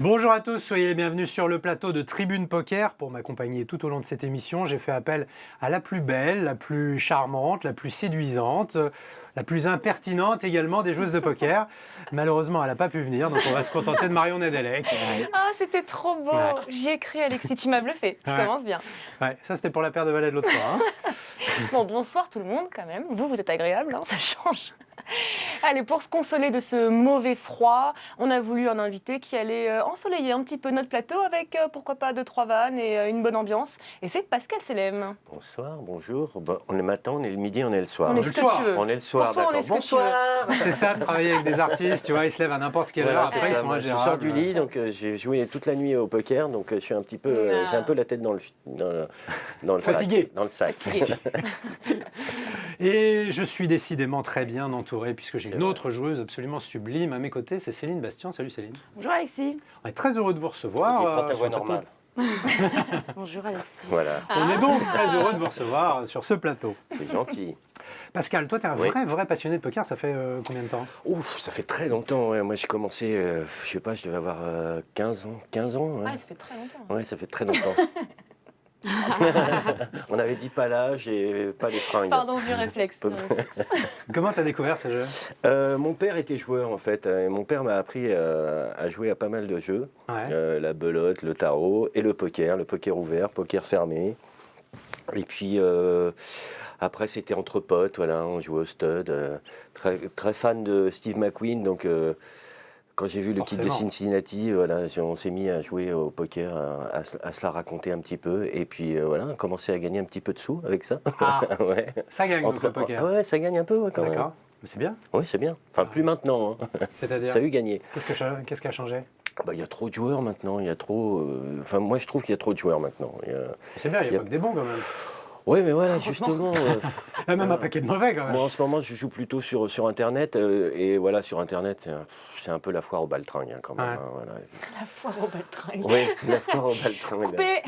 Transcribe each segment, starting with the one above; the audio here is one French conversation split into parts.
Bonjour à tous, soyez les bienvenus sur le plateau de Tribune Poker. Pour m'accompagner tout au long de cette émission, j'ai fait appel à la plus belle, la plus charmante, la plus séduisante, la plus impertinente également des joueuses de poker. Malheureusement, elle n'a pas pu venir, donc on va se contenter de Marion Nedelec. Ah, c'était trop beau. Ouais. J'y ai cru, Alexis, tu m'as bluffé. Tu commences bien. Ouais, ça c'était pour la paire de valets de l'autre fois. Hein. Bon, bonsoir tout le monde quand même. Vous êtes agréable, hein, ça change. Allez, pour se consoler de ce mauvais froid, on a voulu un invité qui allait ensoleiller un petit peu notre plateau avec, pourquoi pas, 2-3 vannes et une bonne ambiance. Et c'est Pascal Selem. Bonsoir, bonjour. Bon, on est le matin, on est le midi, on est le soir. On est le ce que soir. tu veux. On est le soir, Pour toi, on d'accord. est ce que tu Bonsoir. C'est ça, de travailler avec des artistes, tu vois, ils se lèvent à n'importe quelle Voilà, heure, c'est après ils ça. sont Moi, ingérables. je sors du lit, donc j'ai joué toute la nuit au poker, donc je suis un petit peu, j'ai un peu la tête dans le Fatigué. sac. Dans le sac. Fatigué. Et je suis décidément très bien entouré puisque j'ai C'est une vrai. autre joueuse absolument sublime à mes côtés, c'est Céline Bastien. Salut Céline. Bonjour Alexis. On est très heureux de vous recevoir. Vas-y, prends ta sur voix le plateau. normale. Bonjour Alexis. Voilà, On est donc très heureux de vous recevoir sur ce plateau. c'est gentil. Pascal, toi, tu es un Oui. vrai passionné de poker, ça fait combien de temps? Ouf, ça fait très longtemps. Ouais. Moi, j'ai commencé, je sais pas, je devais avoir 15 ans. 15 ans, ouais. Ah, ça fait très longtemps. Ouais, ça fait très longtemps. On avait dit pas l'âge et pas les fringues. Pardon, vieux réflexe. Comment tu as découvert ce jeu? Mon père était joueur en fait, et mon père m'a appris à jouer à pas mal de jeux, Ouais. la belote, le tarot et le poker ouvert, poker fermé. Et puis après c'était entre potes, voilà, on jouait au stud, très fan de Steve McQueen, donc quand j'ai vu le kit de Forcément. Cincinnati, voilà, on s'est mis à jouer au poker, à se la raconter un petit peu, et puis voilà, on a commencé à gagner un petit peu de sous avec ça. Ah, Ouais. ça gagne donc le poker. Ah ouais, ça gagne un peu ouais, quand même. D'accord, mais c'est bien. Oui, c'est bien. Enfin, plus maintenant. Hein. C'est-à-dire, Ça a eu gagné. qu'est-ce qui a changé? Bah, il y a trop de joueurs maintenant. Il y a trop. Enfin, moi, je trouve qu'il y a trop de joueurs maintenant. C'est bien, il y n'y a a- pas que des bons quand même. Oui, mais voilà, justement. Il y a même un paquet de mauvais quand même. Moi, en ce moment, je joue plutôt sur Internet. Et voilà, sur Internet, c'est un peu la foire au baltringue, hein, quand même. Ouais. Hein, voilà. La foire au baltringue. Oui, c'est la foire au baltringue. Coupé.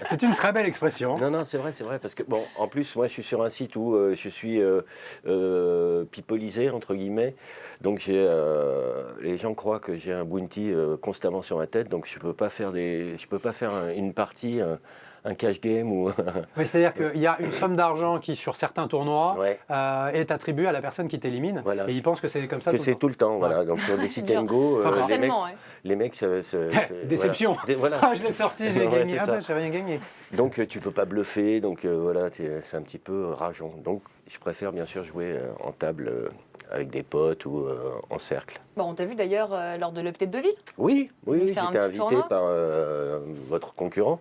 C'est une très belle expression. Non, c'est vrai, parce que, bon, en plus, moi, je suis sur un site où je suis pipolisé, entre guillemets, donc les gens croient que j'ai un bounty constamment sur ma tête, donc je peux pas faire une partie, un cash game ou... Oui, c'est-à-dire qu'il y a une somme d'argent qui, sur certains tournois, Ouais. est attribuée à la personne qui t'élimine. Voilà. Et ils pensent que c'est comme ça que tout c'est le temps. tout le temps, voilà, donc sur des sites and go, Sympa. Harcèlement, ouais. les mecs Déception. Voilà. Ah, je l'ai sorti, j'ai Ouais, gagné. c'est Ah ça. ben, j'ai rien gagné. Donc tu peux pas bluffer, donc voilà, c'est un petit peu rageant. Donc je préfère bien sûr jouer en table avec des potes ou en cercle. Bon, on t'a vu d'ailleurs lors de l'EPT de Deauville. Oui, faire un j'étais petit invité tournoi par votre concurrent.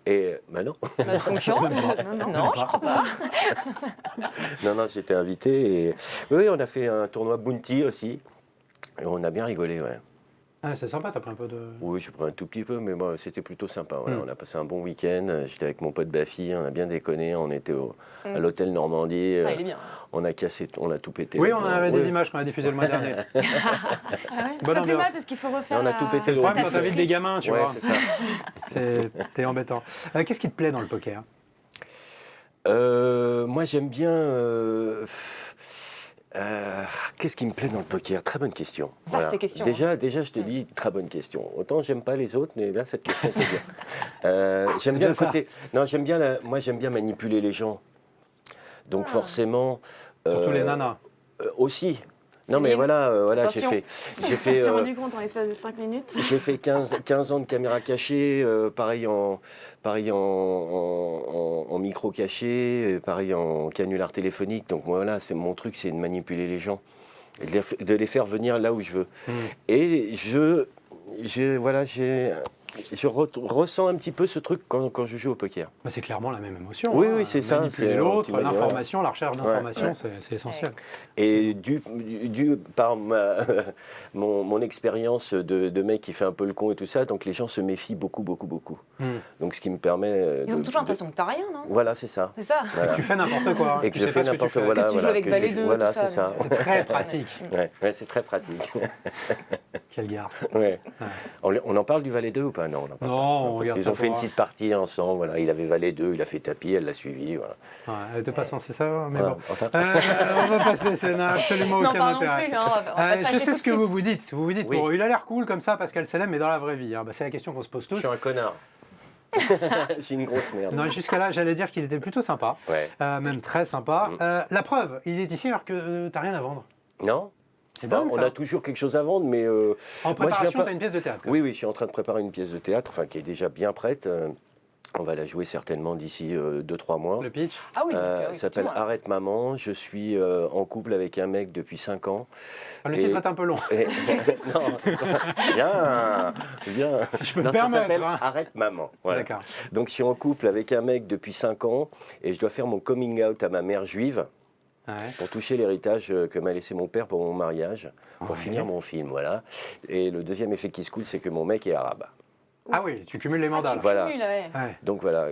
Et bah non, Notre concurrent. Non, je crois pas. non, j'étais invité. Et oui, on a fait un tournoi Bounty aussi. Et on a bien rigolé, ouais. Ah, c'est sympa, t'as pris un peu de... Oui, j'ai pris un tout petit peu, mais bon, c'était plutôt sympa. Voilà. Mm. On a passé un bon week-end. J'étais avec mon pote Bafi, on a bien déconné. On était à l'hôtel Normandie. Ah, il est bien. On a cassé, on a tout pété. Oui, on en avait des Oui. images qu'on a diffusées le mois dernier. C'est Bonne pas plus ambiance. mal parce qu'il faut refaire. On a tout pété C'est le le problème quand week-end. t'invites des gamins, tu Ouais, vois. c'est ça. T'es embêtant. Qu'est-ce qui te plaît dans le poker? Moi, j'aime bien. Qu'est-ce qui me plaît dans le poker? Très bonne question. Vaste question, Déjà, je te dis, très bonne question. Autant j'aime pas les autres, mais là, cette question est bien. J'aime bien déjà le côté. Non, moi, j'aime bien manipuler les gens. Donc, forcément. Surtout les nanas. Aussi. Non, C'est mais libre. voilà, Attention. j'ai Je me fait, suis rendu compte en l'espace de 5 minutes. j'ai fait 15 ans de caméra cachée, pareil en micro caché, pareil en canular téléphonique. Donc voilà, c'est mon truc, c'est de manipuler les gens, et de les faire venir là où je veux. Mm. Et j'ai je ressens un petit peu ce truc quand je joue au poker. Bah, c'est clairement la même émotion. Oui, hein. oui, c'est ça, Manipuler c'est l'autre, l'ultimate, l'information, la recherche d'information, Ouais. c'est essentiel. Et dû par mon expérience de mec qui fait un peu le con et tout ça, donc les gens se méfient beaucoup. Hmm. Donc ce qui me permet. Ils ont toujours l'impression que t'as rien, non? Voilà, c'est ça. C'est ça. Voilà. Tu fais n'importe quoi. Et tu que je sais fais pas ce que tu n'importe fais. quoi. Voilà, Que tu joues avec que valet je- 2, Voilà, tout ça, c'est ça. C'est très pratique. Ouais, c'est très pratique. Quelle garde. Ouais. On en parle du valet 2 ou pas? Non, on en parle Non, pas. on Parce regarde qu'ils ça ont fait une pour- petite partie ensemble. Voilà. Il avait valet 2, il a fait tapis, elle l'a suivi. Voilà. Ouais, elle n'était pas censée savoir, mais Voilà. bon. Enfin, On va passer, ça n'a absolument Non, aucun pas non intérêt. plus, hein, on va Je craquer sais tout ce de que suite. vous vous dites. Vous vous dites, Oui. bon, il a l'air cool comme ça parce qu'elle s'élève, mais dans la vraie vie. Bah, c'est la question qu'on se pose je tous. suis un connard. J'ai une grosse merde. Non, jusqu'à là, j'allais dire qu'il était plutôt sympa, Ouais. même très sympa. La preuve, il est ici alors que t'as rien à vendre. Non? C'est Enfin, dingue, on ça. a toujours quelque chose à vendre, mais. En moi, je préparation, viens pas- t'as une pièce de théâtre. quoi. Oui, je suis en train de préparer une pièce de théâtre, enfin qui est déjà bien prête. On va la jouer certainement d'ici 2-3 mois. Le pitch. Ah oui, donc, Ça s'appelle effectivement. Arrête Maman. Je suis en couple avec un mec depuis 5 ans. Ah, le Et- titre est un peu long. Et- non, bien. Si je peux me Non, permettre, Ça s'appelle hein. Arrête Maman. Voilà. D'accord. Donc je suis en couple avec un mec depuis 5 ans et je dois faire mon coming out à ma mère juive Ouais. pour toucher l'héritage que m'a laissé mon père pour mon mariage, pour Ouais. finir mon film. Voilà. Et le deuxième effet qui se coule, c'est que mon mec est arabe. Ah oui, tu cumules les mandats. là. Voilà. Nul, ouais. Ouais. Donc voilà,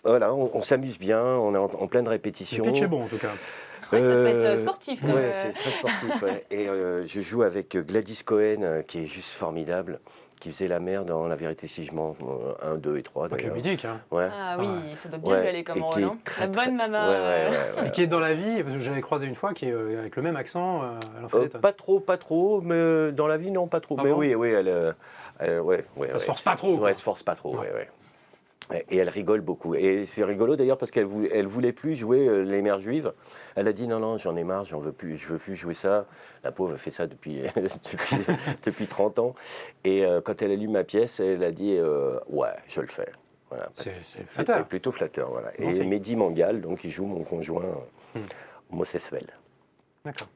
voilà, on s'amuse bien, on est en pleine Le répétition. pitch est bon en tout cas. Ouais, ça peut être sportif, quand Ouais, même. c'est très sportif. Ouais. Et je joue avec Gladys Cohen, qui est juste formidable, qui faisait la mère dans La Vérité si je mens, 1, 2 et 3 Ok, d'ailleurs. mythique. Hein. Ouais. Ah oui, Ouais. ça doit bien Ouais, lui aller comme et qui rôle. est Hein. très, La bonne très- maman. Et qui est dans la vie, parce que j'avais croisé une fois, qui est avec le même accent, elle en fait des tonnes. Pas trop, mais dans la vie, non, pas trop. Ah mais bon oui, ouais. Elle se force pas trop, quoi. Ouais, elle se force pas trop, Ouais. ouais. Et elle rigole beaucoup. Et c'est rigolo d'ailleurs parce qu'elle voulait plus jouer les mères juives. Elle a dit non, j'en ai marre, je veux plus jouer ça. La pauvre fait ça depuis, depuis 30 ans. Et quand elle a lu ma pièce, elle a dit ouais, je le fais. Voilà, parce que C'est c'était flatteur. plutôt flatteur. Voilà. Bon, Et c'est- Mehdi Mangal, donc il joue mon conjoint homosexuel. D'accord.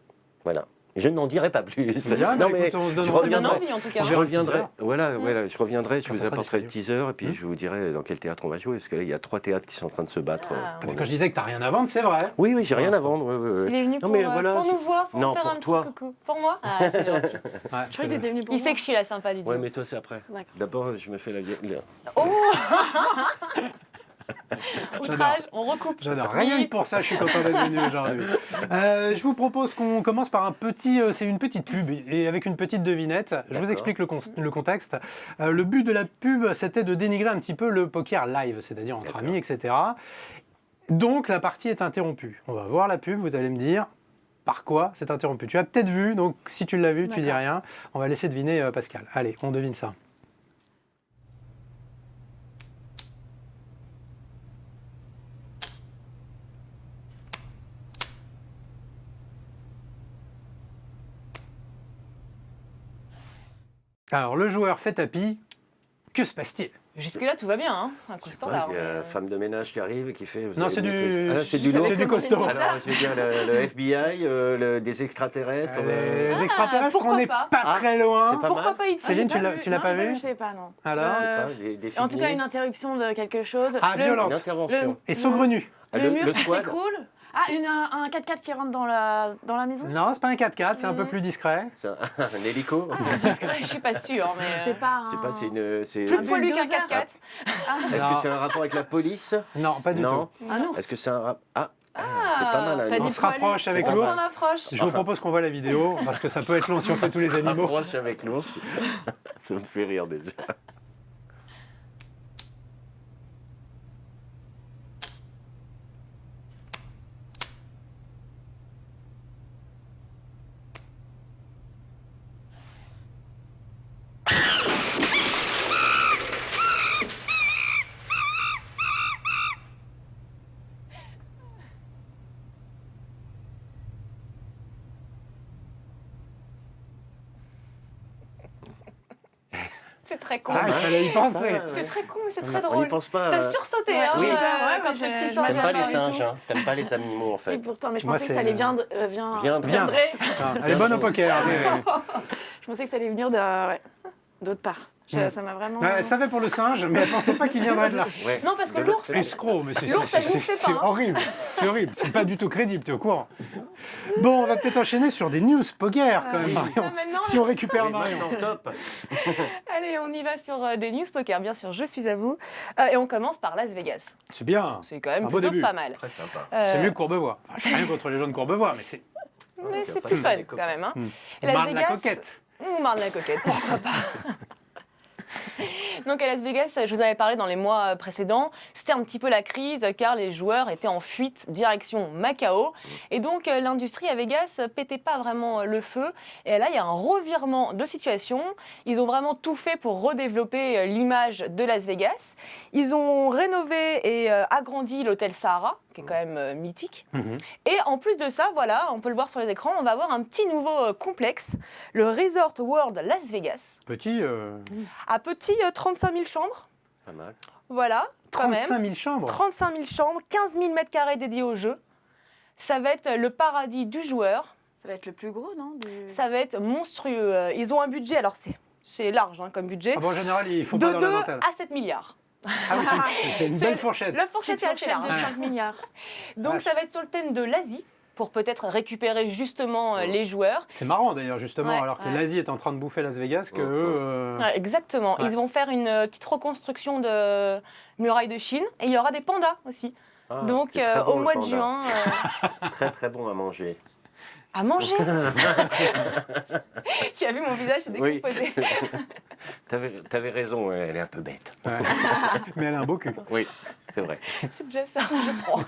Voilà. Je n'en dirai pas plus. Bien, bah, écoute, on se donne je envie. Ça donne reviendrai. envie, en tout cas. Je un reviendrai, teaser. voilà, je reviendrai, je Quand vous ça sera apporterai le disponible. teaser et puis je vous dirai dans quel théâtre on va jouer, parce que là, il y a 3 théâtres qui sont en train de se battre. Ah. Ah, mais quand je disais que t'as rien à vendre, c'est vrai. Oui, j'ai rien à l'instant. vendre. oui. Il est venu Non, pour, mais voilà, pour je- nous voir, pour Non, faire pour un toi. petit coucou. Pour moi Ah, c'est gentil. Ouais, Je croyais que t'étais venu pour Il moi. sait que je suis la sympa du Ouais, duo. mais toi, c'est après. D'accord. D'abord, je me fais la gueule. Oh Outrage, on recoupe. J'adore. Rien que pour ça, je suis content d'être venu aujourd'hui. Je vous propose qu'on commence par c'est une petite pub et avec une petite devinette. Je vous D'accord. explique le contexte. Le but de la pub, c'était de dénigrer un petit peu le poker live, c'est-à-dire entre D'accord. amis, etc. Donc la partie est interrompue. On va voir la pub, vous allez me dire par quoi c'est interrompu. Tu as peut-être vu, donc si tu l'as vu, tu dis D'accord. rien. On va laisser deviner Pascal. Allez, on devine ça. Alors, le joueur fait tapis. Que se passe-t-il? Jusque-là, tout va bien, hein. C'est un coup standard. Il y a mais- une femme de ménage qui arrive et qui fait. vous Non, avez c'est des du, trucs. Ah, c'est du lourd. c'est du costaud. Alors, je veux dire, le FBI, des extraterrestres. Les Ah, extraterrestres, pourquoi on n'est pas pas très loin. c'est pas Pourquoi mal. pas il Céline, tu l'as pas vu? Je sais pas, non. Alors Je sais Euh, pas, des En tout cas, figurines. une interruption de quelque chose. Ah, Le- violente. Une intervention. Et saugrenu. Ah, Le mur le qui squad. s'écroule. Ah, un 4x4 qui rentre dans la maison. Non, c'est pas un 4x4, c'est un peu plus discret. C'est un hélico. Discret, je suis pas sûre, mais. C'est pas Je sais pas, c'est un... une. c'est- Plus poilu qu'un bulldozer. 4x4. Est-ce Non. que c'est un rapport avec la police? Non, pas du Non. tout. Un ours. Est-ce que c'est un c'est pas mal. t'as un dit On ours. se rapproche avec On l'ours. s'en approche. Je vous propose qu'on voit la vidéo, parce que ça peut être long si on fait tous les animaux. Rapproche avec l'ours. Ça me fait rire déjà. C'est très con. Ah, il fallait y penser. C'est très con, mais c'est très On n'y drôle. pense pas. T'as sursauté, Ouais, hein, oui. quand Ouais, le mais petit je- singe T'aimes pas les apparaît. singes, hein. T'aimes pas les animaux en Si, fait. pourtant, mais je Moi, pensais que c'est- ça allait bien. Viens. Viendrait. Ah, elle est bonne au poker. Je pensais que ça allait venir d'autre part. Ça m'a vraiment. Ouais, elle savait pour le singe, mais elle pensait pas qu'il viendrait de là. Ouais. Non, parce que De l'ours, l'autre- Escroc, mais L'ours, ça vous fait pas, hein. horrible. C'est horrible. C'est pas du tout crédible, tu es au courant. Bon, on va peut-être enchaîner sur des news poker quand même, oui. Marion. Maintenant, Si on récupère Oui, Marion. maintenant, top. allez, on y va sur des news poker, bien sûr, je suis à vous. Et on commence par Las Vegas. C'est bien. C'est quand même Un beau plutôt début. pas mal. Très sympa. C'est Euh, mieux que Courbevoie. Enfin, c'est rien contre les gens de Courbevoie, mais c'est Mais tu vas c'est pas plus me fun faire des quand copains. même. Hein. Et Las marre de la Vegas, coquette. ou marre de la coquette, pourquoi pas. Donc à Las Vegas, je vous avais parlé dans les mois précédents, c'était un petit peu la crise car les joueurs étaient en fuite direction Macao. Et donc l'industrie à Vegas pétait pas vraiment le feu. Et là, il y a un revirement de situation. Ils ont vraiment tout fait pour redévelopper l'image de Las Vegas. Ils ont rénové et agrandi l'hôtel Sahara, qui est quand même mythique. Mhm. Et en plus de ça, voilà, on peut le voir sur les écrans, on va avoir un petit nouveau complexe, le Resort World Las Vegas, Petit, à petit 35 000 chambres. Pas mal. Voilà, quand même. 35 000 chambres. 35 000 chambres, 15 000 mètres carrés dédiés au jeu. Ça va être le paradis du joueur. Ça va être le plus gros, non Ça va être monstrueux. Ils ont un budget, alors c'est large hein, comme budget, Ah bon, en général, ils font de pas dans 2 la dentelle. à 7 milliards. Ah oui, c'est une belle fourchette. La fourchette est Petite assez fourchette large. de 5 milliards. Donc Vache. ça va être sur le thème de l'Asie, pour peut-être récupérer justement les joueurs. C'est marrant d'ailleurs, justement, Ouais, alors que ouais. l'Asie est en train de bouffer Las Vegas, que Ouais, eux, Ouais, exactement. Ouais. Ils vont faire une petite reconstruction de muraille de Chine et il y aura des pandas aussi. Ah, Donc c'est très bon, au le mois de panda. juin, Très très bon à manger. à manger. Tu as vu mon visage s'est Oui. décomposé. T'avais raison, elle est un peu bête. ouais. Mais elle a un beau cul. Oui, c'est vrai. C'est déjà ça, je crois.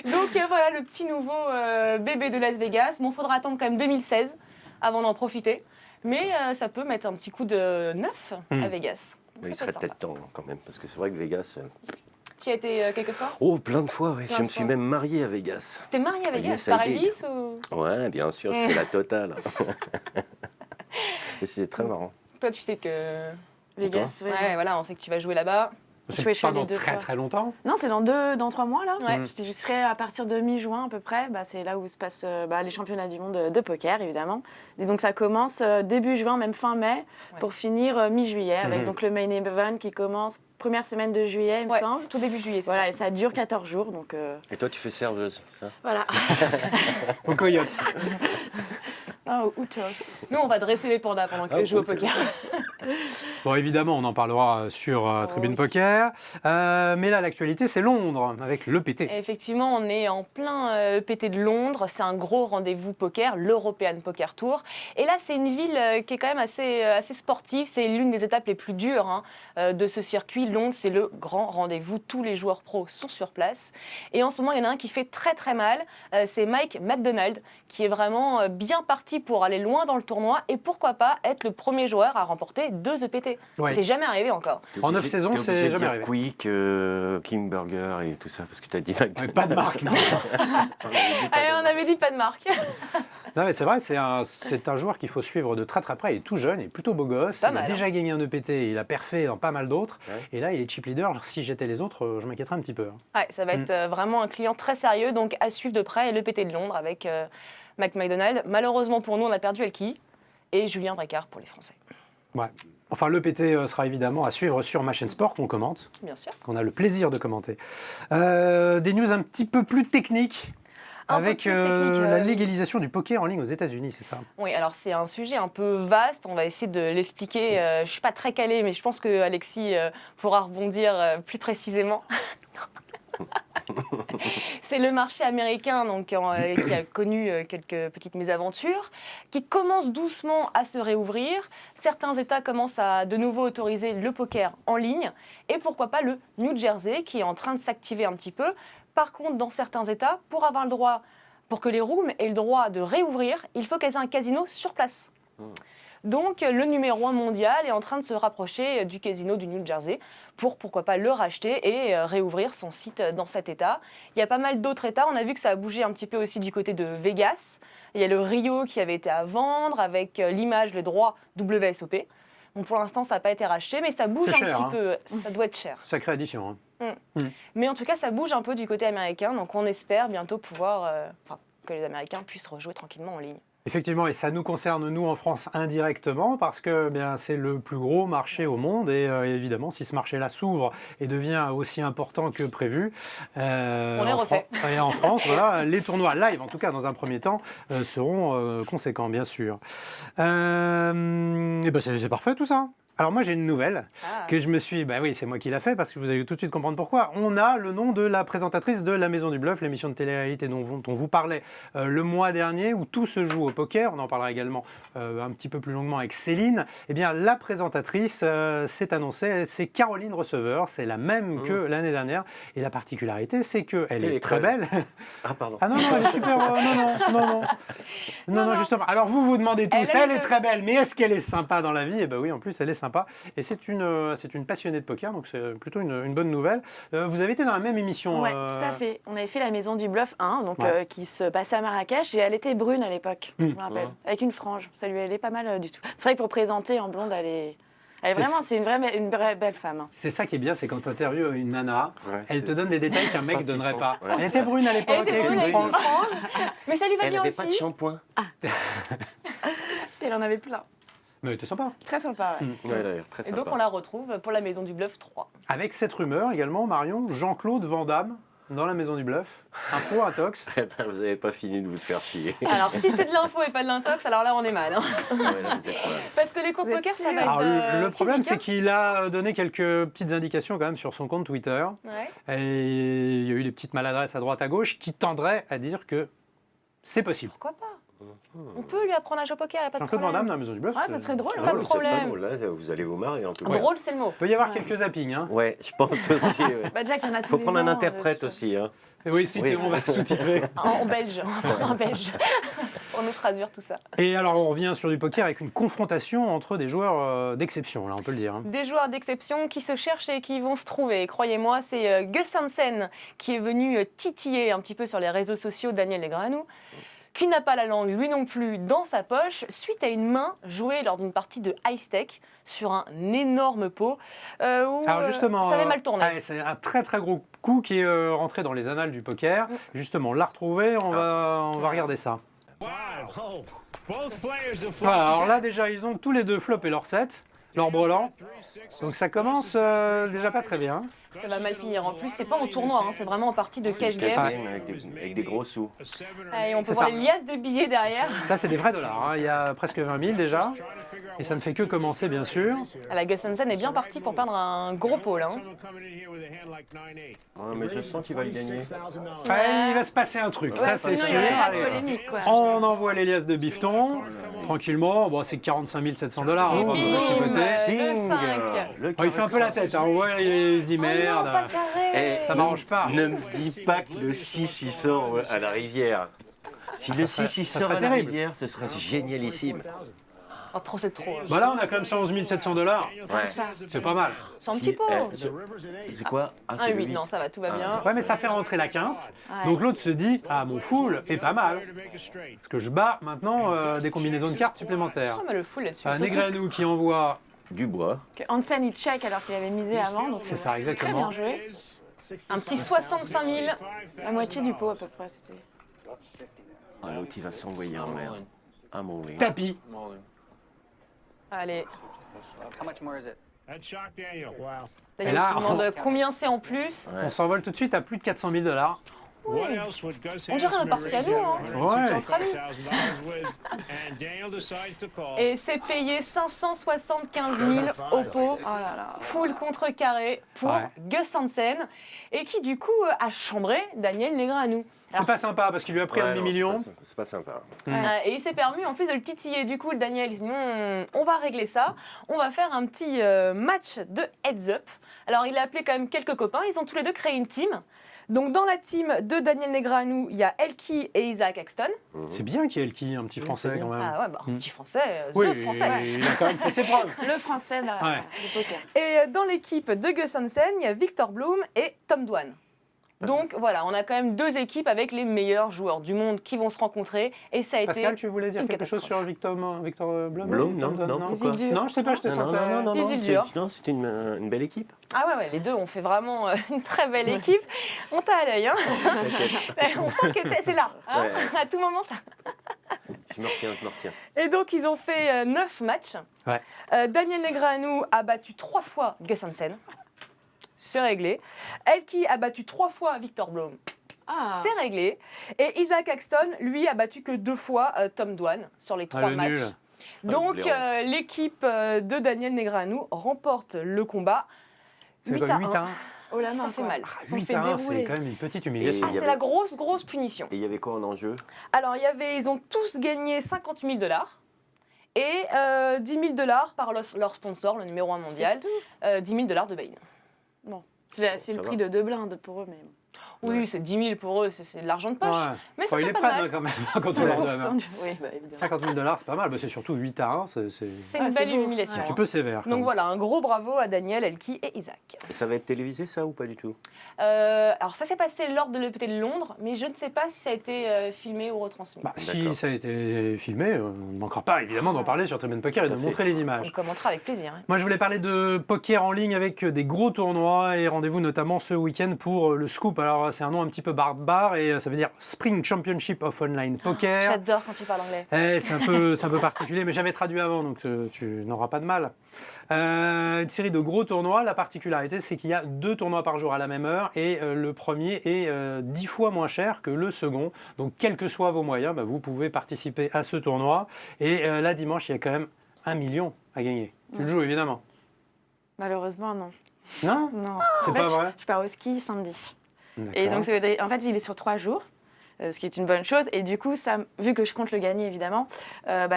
Donc voilà le petit nouveau bébé de Las Vegas. Bon, faudra attendre quand même 2016 avant d'en profiter. Mais ça peut mettre un petit coup de neuf à Vegas. Donc, Mais il ça peut serait être peut-être temps quand même, parce que c'est vrai que Vegas. Tu y as été quelque fois Oh, plein de fois, ouais. Plein Je de me suis fois. même marié à Vegas. T'es marié à Vegas Yes, I par did. Elvis ou Ouais, bien sûr, je fais la totale. Et c'est très marrant. toi tu sais que Vegas, ouais. ouais, voilà, on sait que tu vas jouer là-bas. C'est Je suis pas allée dans 2 très fois. très longtemps. Non, c'est dans 3 mois là. Ouais. Je serai à partir de mi-juin à peu près. Bah, c'est là où se passent les championnats du monde de poker évidemment. Et donc ça commence début juin, même fin mai, pour finir mi-juillet avec donc le main event qui commence première semaine de juillet, il me Ouais, semble. c'est tout début juillet, c'est Voilà, ça. et ça dure 14 jours donc. Et toi, tu fais serveuse, ça Voilà. Au coyote. Ah, au Utos. Nous, on va dresser les pandas pendant que Ah, je joue au ok. poker. Bon, évidemment, on en parlera sur Tribune oui. Poker. Mais là, l'actualité, c'est Londres, avec l'EPT. Et effectivement, on est en plein EPT de Londres. C'est un gros rendez-vous poker, l'European Poker Tour. Et là, c'est une ville qui est quand même assez sportive. C'est l'une des étapes les plus dures de ce circuit. Londres, c'est le grand rendez-vous. Tous les joueurs pros sont sur place. Et en ce moment, il y en a un qui fait très très mal. C'est Mike McDonald, qui est vraiment bien parti pour aller loin dans le tournoi. Et pourquoi pas être le premier joueur à remporter 2 EPT. Ouais. C'est jamais arrivé encore. En 9 saisons, T'es c'est obligé de jamais dire arrivé. Quick, King Burger et tout ça, parce que t'as dit Ouais, McDonald's. pas de marque, non. Allez, on avait dit pas de marque. Non, mais c'est vrai, c'est un joueur qu'il faut suivre de très très près. Il est tout jeune, il est plutôt beau gosse. Pas Il mal, a hein. déjà gagné un EPT, il a perfé dans pas mal d'autres. Ouais. Et là, il est chip leader. Si j'étais les autres, je m'inquiéterais un petit peu. Ouais, ça va être vraiment un client très sérieux, donc à suivre de près l'EPT de Londres avec Mike McDonald. Malheureusement pour nous, on a perdu Elki et Julien Brécard pour les Français, Ouais. Enfin, l'EPT sera évidemment à suivre sur ma chaîne Sport qu'on commente, bien sûr. qu'on a le plaisir de commenter. Des news un petit peu plus techniques. Un peu Avec plus technique, la légalisation du poker en ligne aux États-Unis, c'est ça? Oui, alors c'est un sujet un peu vaste, on va essayer de l'expliquer. Je ne suis pas très calée, mais je pense que Alexis pourra rebondir plus précisément. C'est le marché américain donc, qui a connu quelques petites mésaventures, qui commence doucement à se réouvrir. Certains États commencent à de nouveau autoriser le poker en ligne, et pourquoi pas le New Jersey qui est en train de s'activer un petit peu. Par contre, dans certains États, pour avoir le droit, pour que les rooms aient le droit de réouvrir, il faut qu'elles aient un casino sur place. Donc, le numéro 1 mondial est en train de se rapprocher du casino du New Jersey pour, pourquoi pas, le racheter et réouvrir son site dans cet État. Il y a pas mal d'autres États. On a vu que ça a bougé un petit peu aussi du côté de Vegas. Il y a le Rio qui avait été à vendre avec l'image, le droit WSOP. Bon, pour l'instant, ça n'a pas été racheté, mais ça bouge C'est un cher, petit hein. peu. Ça doit être cher. Sacrée addition. Hein. Mais en tout cas, ça bouge un peu du côté américain. Donc, on espère bientôt pouvoir... que les Américains puissent rejouer tranquillement en ligne. Effectivement, et ça nous concerne, nous, en France, indirectement, parce que eh bien, c'est le plus gros marché au monde. Et évidemment, si ce marché-là s'ouvre et devient aussi important que prévu, On est refait. Et en France, voilà, les tournois live, en tout cas dans un premier temps, seront conséquents, bien sûr. Et ben, c'est parfait tout ça. Alors moi j'ai une nouvelle que je me suis... Bah oui, c'est moi qui l'a fait parce que vous allez tout de suite comprendre pourquoi. On a le nom de la présentatrice de La Maison du Bluff, l'émission de télé-réalité dont on vous parlait le mois dernier, où tout se joue au poker. On en parlera également un petit peu plus longuement avec Céline. Eh bien la présentatrice s'est annoncée, c'est Caroline Receveur, c'est la même que l'année dernière. Et la particularité, c'est qu'elle est très belle. Ah, pardon. Ah non, elle est super... non, justement. Alors vous vous demandez tous, elle est très belle, mais est-ce qu'elle est sympa dans la vie? Eh bien oui, en plus, elle est sympa. Et c'est une passionnée de poker, donc c'est plutôt une bonne nouvelle. Vous avez été dans la même émission. Oui, tout à fait. On avait fait la Maison du Bluff 1, donc, qui se passait à Marrakech, et elle était brune à l'époque, je me rappelle, avec une frange. Ça lui allait pas mal du tout. C'est vrai que pour présenter en blonde, c'est une vraie belle femme. C'est ça qui est bien, c'est quand tu interviews une nana, elle te donne des détails qu'un mec ne donnerait pas. Ouais. Elle était brune à l'époque, Elle était brune avec une frange, mais ça lui va Elle bien n'avait pas de aussi. shampoing. Si, elle en avait plein. Mais elle était sympa. Très sympa, ouais. Ouais, elle a l'air très Et sympa. donc on la retrouve pour la Maison du Bluff 3. Avec cette rumeur également, Marion, Jean-Claude Van Damme dans la Maison du Bluff. Info, intox. Eh ben, vous n'avez pas fini de vous faire chier. Alors si c'est de l'info et pas de l'intox, alors là on est mal. Hein. Ouais, là, vous êtes mal. Parce que les cours de Vous êtes poker, ça sûr va être Alors, le problème, c'est physique, qu'il a donné quelques petites indications quand même sur son compte Twitter. hein. Ouais. Et il y a eu des petites maladresses à droite à gauche qui tendraient à dire que c'est possible. Pourquoi pas? On peut lui apprendre à jouer au poker, il n'y a pas de Jean-Claude Van problème. Damme dans la Maison du Bluff. Ah, ça serait drôle, Pas ouais. de Ouais, ça serait problème. drôle, là, vous allez vous marrer en tout cas. Drôle, c'est le mot. Il peut y avoir quelques zappings. Hein. Ouais, je pense aussi. Ouais. Bah, Jack, il y en a Il tous faut les prendre un ans, interprète dessus. aussi. Hein. Et oui, si Oui. on va sous-titrer. En belge, en belge. Pour nous traduire tout ça. Et alors, on revient sur du poker avec une confrontation entre des joueurs d'exception, là, on peut le dire. Hein. Des joueurs d'exception qui se cherchent et qui vont se trouver. Croyez-moi, c'est Gus Hansen qui est venu titiller un petit peu sur les réseaux sociaux Daniel Negreanu, qui n'a pas la langue, lui non plus, dans sa poche, suite à une main jouée lors d'une partie de high stake sur un énorme pot. Où, Alors justement, ça avait mal tourné. c'est un très très gros coup qui est rentré dans les annales du poker. Justement, on l'a retrouvé, on va regarder ça. Voilà, alors là déjà, ils ont tous les deux flopé leur set, leur brelan. Donc ça commence déjà pas très bien. Ça va mal finir. En plus, c'est pas en tournoi, hein, c'est vraiment en partie de cash game. Avec des gros sous. Et on peut C'est voir ça. les liasses de billets derrière. Là, c'est des vrais dollars. Hein. Il y a presque 20 000 déjà. Et ça ne fait que commencer, bien sûr. Ah, la Gus Hansen est bien parti pour perdre un gros pot, là. Hein. Ouais, mais je sens qu'il va le gagner. Ouais, il va se passer un truc, ça c'est sinon, sûr. il y aurait pas de Allez, polémique, quoi. on envoie les liasses de bifton, tranquillement. Bon, c'est 45 700 $. Hein, Et on va bim, pas chipoter. le Bing. 5. Le Oh, il fait un peu la tête, hein. Ouais, il se dit merde. Oh non, pas carré. Eh, Ça m'arrange pas. Ne me dis pas que le 6 il sort à la rivière. Si le 6 il ça sort serait à la terrible. rivière, ce serait génialissime. Oh, trop, c'est trop. Bah là, on a quand même 111 700 $. Ouais. C'est pas mal. C'est un petit pot. C'est quoi? Ah, Un c'est le 8, 8. non, ça va, tout va bien. Ouais, mais ça fait rentrer la quinte. Ouais. Donc l'autre se dit, ah, mon full est pas mal. Parce que je bats maintenant des combinaisons de cartes supplémentaires. Oh, mais le full là-dessus. Negreanu qui envoie. Du bois. Que Hansen, il check alors qu'il avait misé avant. Donc C'est ça, exactement. Très bien joué. Un petit 65 000. La moitié du pot à peu près, c'était. Ah, l'autre il va s'envoyer en mer. Ah mon Dieu. Tapis. Allez. How much more is it? Daniel là, qui demande combien c'est en plus. Ouais. On s'envole tout de suite à plus de 400 000 $. On dirait un parti à nous, hein. Ouais. Entre amis. Et c'est payé 575 000 au pot. Oh là là. Full contre-carré pour Ouais. Gus Hansen. Et qui du coup a chambré Daniel Negreanu. C'est pas sympa parce qu'il lui a pris un Ouais, non, demi-million. c'est pas sympa. Et il s'est permis en plus de le titiller. Du coup, le Daniel, il dit on va régler ça. On va faire un petit match de heads up. Alors, il a appelé quand même quelques copains. Ils ont tous les deux créé une team. Donc, dans la team de Daniel Negreanu, il y a Elki et Isaac Axton. C'est bien qu'il y ait Elki, un petit français quand même. Ah ouais, bah, un petit français, Oui, the français. il a quand même fait ses preuves. Le français, là, Ouais. du poker. Et dans l'équipe de Gus Hansen, il y a Victor Bloom et Tom Dwan. Donc voilà, on a quand même deux équipes avec les meilleurs joueurs du monde qui vont se rencontrer. Et ça a Pascal, été tu voulais dire une quelque chose sur Victor Blum Blum, non, non, pourquoi? Non, je sais pas, je te Non, sentais... non, non, Les non, îles c'est- dures. non, c'était une belle équipe. Ah ouais, les deux ont fait vraiment une très belle équipe. On t'a à l'œil, hein. On sent que c'est là. Hein. Ouais. À tout moment, ça. Je me retiens. Et donc, ils ont fait 9 matchs. Ouais. Daniel Negreanu a battu 3 fois Gus Hansen. C'est réglé. Elki a battu 3 fois Victor Blom. Ah. C'est réglé. Et Isaac Axton, lui, a battu que 2 fois Tom Dwan sur les 3 le matchs. nul. Donc, blaireau. l'équipe de Daniel Negreanu remporte le combat. C'est 8 quoi, à 8 à 1 Oh la main, Ça fait quoi. mal. Ah, Ils se sont 8 fait à 1, c'est dérouler. quand même une petite humiliation. Ah, c'est la grosse punition. Et il y avait quoi en enjeu? Alors, ils ont tous gagné 50 000 $ et 10 000 $ par leur sponsor, le numéro 1 mondial, 10 000 $ de Bain. Bon, c'est Ça le va. prix de 2 blindes pour eux, mais... Oui, c'est 10 000 pour eux, c'est de l'argent de poche. Ouais. Mais ça Ils fait les pas prennent mal. hein, quand même quand on leur donne. hein. Oui, bah, évidemment. 50 000 $, c'est pas mal. Bah, c'est surtout 8 à 1. C'est C'est Ah, une c'est belle beau. humiliation. un Ouais. petit peu sévère. quand Donc même. voilà, un gros bravo à Daniel, Elki et Isaac. Et ça va être télévisé, ça, ou pas du tout? Alors ça s'est passé lors de l'EPT de Londres, mais je ne sais pas si ça a été filmé ou retransmis. Bah, si D'accord. ça a été filmé, on ne manquera pas évidemment d'en parler sur Tribune Poker et Tout de à montrer les On images. commentera avec plaisir. hein. Moi, je voulais parler de poker en ligne avec des gros tournois et rendez-vous notamment ce week-end pour le Scoop. Alors, c'est un nom un petit peu barbare et ça veut dire Spring Championship of Online Poker. J'adore quand tu parles anglais. C'est un peu particulier, mais j'avais traduit avant, donc tu n'auras pas de mal. Une série de gros tournois. La particularité, c'est qu'il y a 2 tournois par jour à la même heure et le premier est 10 fois moins cher que le second. Donc, quels que soient vos moyens, bah, vous pouvez participer à ce tournoi. Et là, dimanche, il y a quand même 1 million à gagner. Tu le joues, évidemment. Malheureusement, non. Non? Non. C'est En pas fait, vrai? Je pars au ski samedi. D'accord. Et donc, ça veut dire- en fait, il est sur 3 jours, ce qui est une bonne chose. Et du coup, vu que je compte le gagner, évidemment,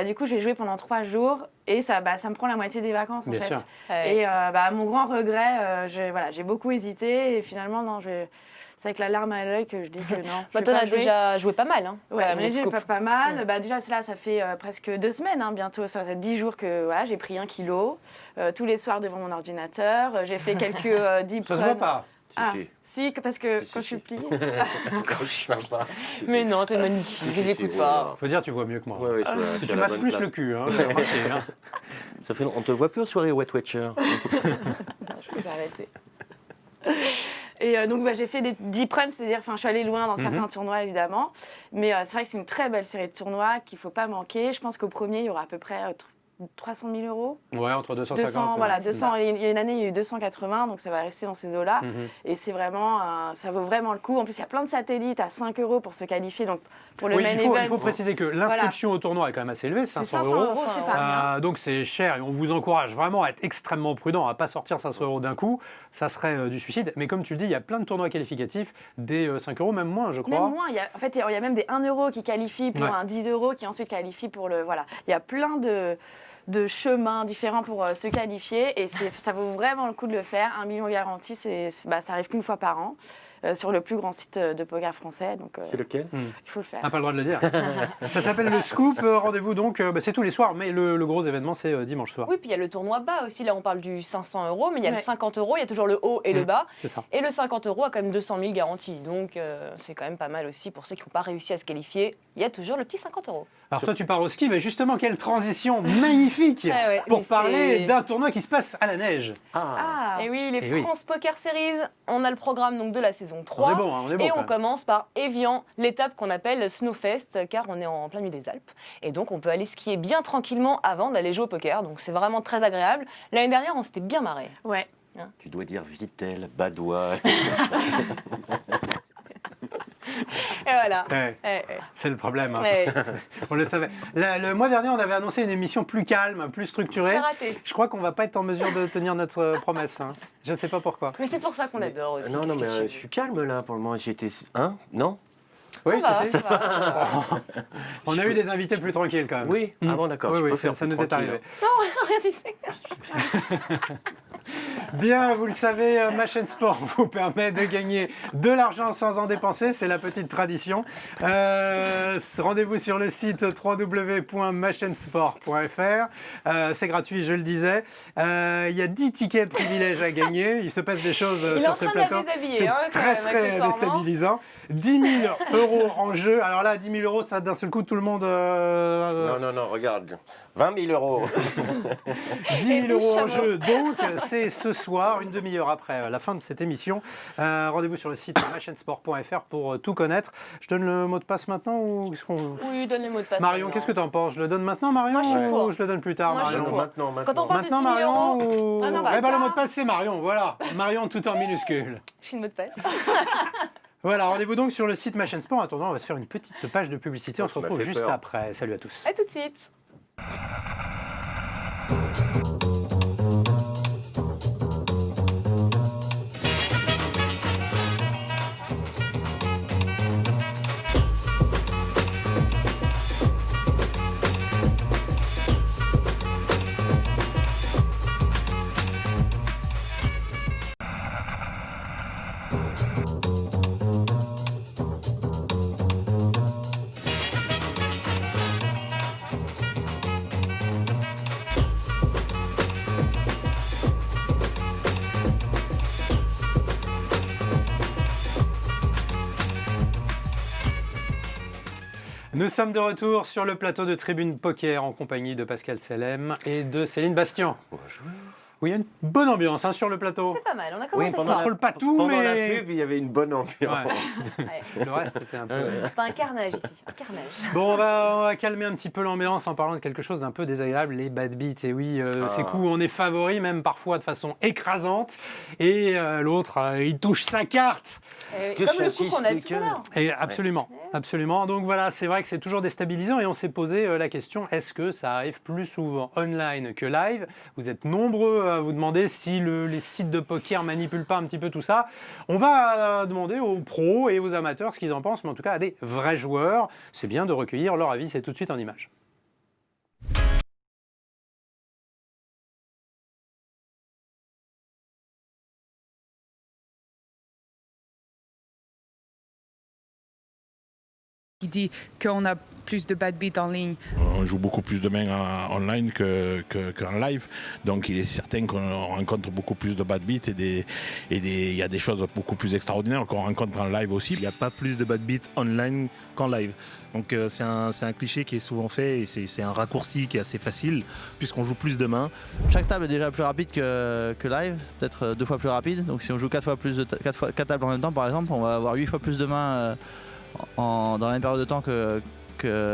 du coup, je vais jouer pendant 3 jours et ça me prend la moitié des vacances, Bien en fait. sûr. Ouais. Et à mon grand regret, j'ai beaucoup hésité et finalement, non, c'est avec la larme à l'œil que je dis que non. je Bah, vais t'en pas as jouer. déjà joué pas mal. Hein, quand Ouais, même, j'en ai les dit scoops. pas mal. Déjà, là, ça fait presque 2 semaines bientôt. Ça fait 10 jours que voilà, j'ai pris 1 kilo tous les soirs devant mon ordinateur. J'ai fait quelques deep Ça se runs. voit pas. Ah, Si, si, parce que Si, quand si, je suis si. pliée. Sympa. Mais non, t'es magnifique, je les écoute pas. Faut dire, tu vois mieux que moi. Ouais, ouais, je suis Tu à la mates bonne plus place. le cul, hein, j'ai remarqué, hein. Ça fait... On te voit plus aux soirées Wet Watcher. Je vais arrêter. Et donc j'ai fait des deep runs, c'est-à-dire, je suis allée loin dans certains tournois évidemment, mais c'est vrai que c'est une très belle série de tournois qu'il ne faut pas manquer. Je pense qu'au premier il y aura à peu près 300 000 euros. Ouais, entre 250. 200, voilà, 200. Il y a une année, il y a eu 280, donc ça va rester dans ces eaux-là. Mhm. Et c'est vraiment, ça vaut vraiment le coup. En plus, il y a plein de satellites à 5 euros pour se qualifier. Donc pour le Oui, main il event, faut préciser que l'inscription au tournoi est quand même assez élevée, c'est 500 500 euros. euros, c'est pas rien. Donc c'est cher et on vous encourage vraiment à être extrêmement prudent, à ne pas sortir 500 euros d'un coup. Ça serait du suicide. Mais comme tu le dis, il y a plein de tournois qualificatifs, des 5 euros, même moins, je crois. Même moins, en fait, il y a même des 1 euro qui qualifient pour Ouais. un 10 euros qui ensuite qualifient pour le. Voilà. Il y a plein de chemins différents pour se qualifier et ça vaut vraiment le coup de le faire. 1 million garanti, ça arrive qu'une fois par an sur le plus grand site de poker français. Donc C'est lequel? il faut le faire. Ah, pas le droit de le dire. Ça s'appelle le Scoop. Rendez-vous donc, c'est tous les soirs, mais le gros événement, c'est dimanche soir. Oui, puis il y a le tournoi bas aussi. Là, on parle du 500 euros, mais il y a le Ouais. 50 euros, il y a toujours le haut et le bas. C'est ça. Et le 50 euros a quand même 200 000 garanties. Donc, c'est quand même pas mal aussi pour ceux qui n'ont pas réussi à se qualifier. Il y a toujours le petit 50 euros. Alors toi, tu pars au ski, mais justement, quelle transition magnifique ouais, pour mais parler c'est- d'un tournoi qui se passe à la neige. Ah, Et oui, les Et oui. France Poker Series, on a le programme donc, de la saison 3. On est bon, hein, on est bon. Et quand on même. commence par Évian, l'étape qu'on appelle Snowfest, car on est en plein milieu des Alpes. Et donc, on peut aller skier bien tranquillement avant d'aller jouer au poker. Donc, c'est vraiment très agréable. L'année dernière, on s'était bien marré. ouais. Tu dois dire Vitel, Badois. Et voilà. Ouais, Ouais, c'est le problème. hein. ouais. On le savait. Le mois dernier, on avait annoncé une émission plus calme, plus structurée. C'est raté. Je crois qu'on va pas être en mesure de tenir notre promesse. hein. Je ne sais pas pourquoi. Mais c'est pour ça qu'on adore aussi. Non, non, Qu'est-ce mais que tu je suis calme là pour le moment. J'étais. Hein? Non? Oui, Ça va, c'est- ça va, ça va. On a eu des invités plus tranquilles quand même. Oui? Ah bon, d'accord. Oui, je oui, peux ça, faire ça plus nous est tranquille. arrivé. Rien d'ici. Bien, vous le savez, Ma Chaîne Sport vous permet de gagner de l'argent sans en dépenser, c'est la petite tradition. Rendez-vous sur le site www.machaînesport.fr. C'est gratuit, je le disais. Il y a 10 tickets privilèges à gagner. Il se passe des choses Il est sur en ce train de la plateau. déshabiller, C'est hein, quand très, même, très accessoirement. déstabilisant. 10 000 euros en jeu. Alors là, 10 000 euros, ça d'un seul coup, tout le monde... Non, non, non, regarde. 20 000 euros. 10 000 euros en jeu, donc c'est ce soir, une demi-heure après la fin de cette émission. Rendez-vous sur le site machensport.fr pour tout connaître. Je donne le mot de passe maintenant ou qu'est-ce qu'on... Oui, donne les mots de passe. Marion, qu'est-ce que tu en penses? Je le donne maintenant, Marion, Moi, je suis pour. ou je le donne plus tard, Moi, je suis Marion? pour. Maintenant. Quand on parle Maintenant, de 10 000 Marion, euros, ou... ah non, bah, Eh ben, le mot de passe, c'est Marion, voilà. Marion tout en minuscule. je suis le mot de passe. Voilà, rendez-vous donc sur le site Ma Chaîne Sport. En attendant, on va se faire une petite page de publicité. On se Ça m'a retrouve fait juste peur. après. Salut à tous. À tout de suite. Nous sommes de retour sur le plateau de Tribune Poker en compagnie de Pascal Selem et de Céline Bastian. Bonjour. Oui, il y a une bonne ambiance sur le plateau. C'est pas mal, on a Oui, commencé On ne fort. contrôle pas tout, Pendant mais... la pub, il y avait une bonne ambiance. Ouais. Ouais. Le reste, c'était un peu... C'est un carnage ici, un carnage. Bon, on va calmer un petit peu l'ambiance en parlant de quelque chose d'un peu désagréable, les bad beats. Et oui, ces coups, on est favori, même parfois de façon écrasante. Et l'autre, il touche sa carte. Que Comme le coup saucisse qu'on a le vu tout à cœur. l'heure. Et absolument, absolument. Donc voilà, c'est vrai que c'est toujours déstabilisant et on s'est posé la question, est-ce que ça arrive plus souvent online que live? Vous êtes nombreux à vous demander si les sites de poker manipulent pas un petit peu tout ça. On va demander aux pros et aux amateurs ce qu'ils en pensent, mais en tout cas à des vrais joueurs. C'est bien de recueillir leur avis, c'est tout de suite en images. Qui dit qu'on a plus de bad beats en ligne. On joue beaucoup plus de mains online qu'en live, donc il est certain qu'on rencontre beaucoup plus de bad beats et il y a des choses beaucoup plus extraordinaires qu'on rencontre en live aussi. Il n'y a pas plus de bad beats online qu'en live. Donc c'est un cliché qui est souvent fait et c'est un raccourci qui est assez facile puisqu'on joue plus de mains. Chaque table est déjà plus rapide que live, peut-être 2 fois plus rapide. Donc si on joue 4 tables en même temps par exemple, on va avoir 8 fois plus de mains dans la même période de temps que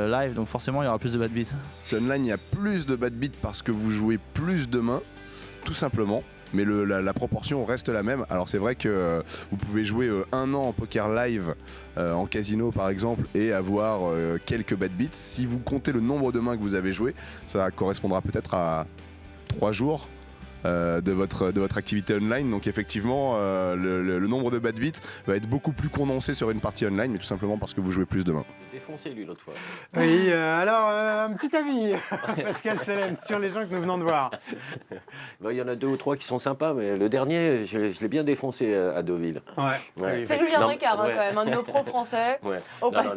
live, donc forcément il y aura plus de bad beats. Online, il y a plus de bad beats parce que vous jouez plus de mains, tout simplement. Mais la proportion reste la même. Alors c'est vrai que vous pouvez jouer 1 an en poker live en casino par exemple et avoir quelques bad beats. Si vous comptez le nombre de mains que vous avez joué, ça correspondra peut-être à 3 jours de votre activité online. Donc effectivement le nombre de bad beats va être beaucoup plus condensé sur une partie online, mais tout simplement parce que vous jouez plus de mains. Défoncé lui l'autre fois. Oui, alors un petit avis, Pascal Selem, sur les gens que nous venons de voir. Il y en a 2 ou 3 qui sont sympas, mais le dernier, je l'ai bien défoncé à Deauville. Ouais. Ouais. C'est Julien Non, Ricard ouais. quand même, un de nos pros français. Ouais. Au Non, passage.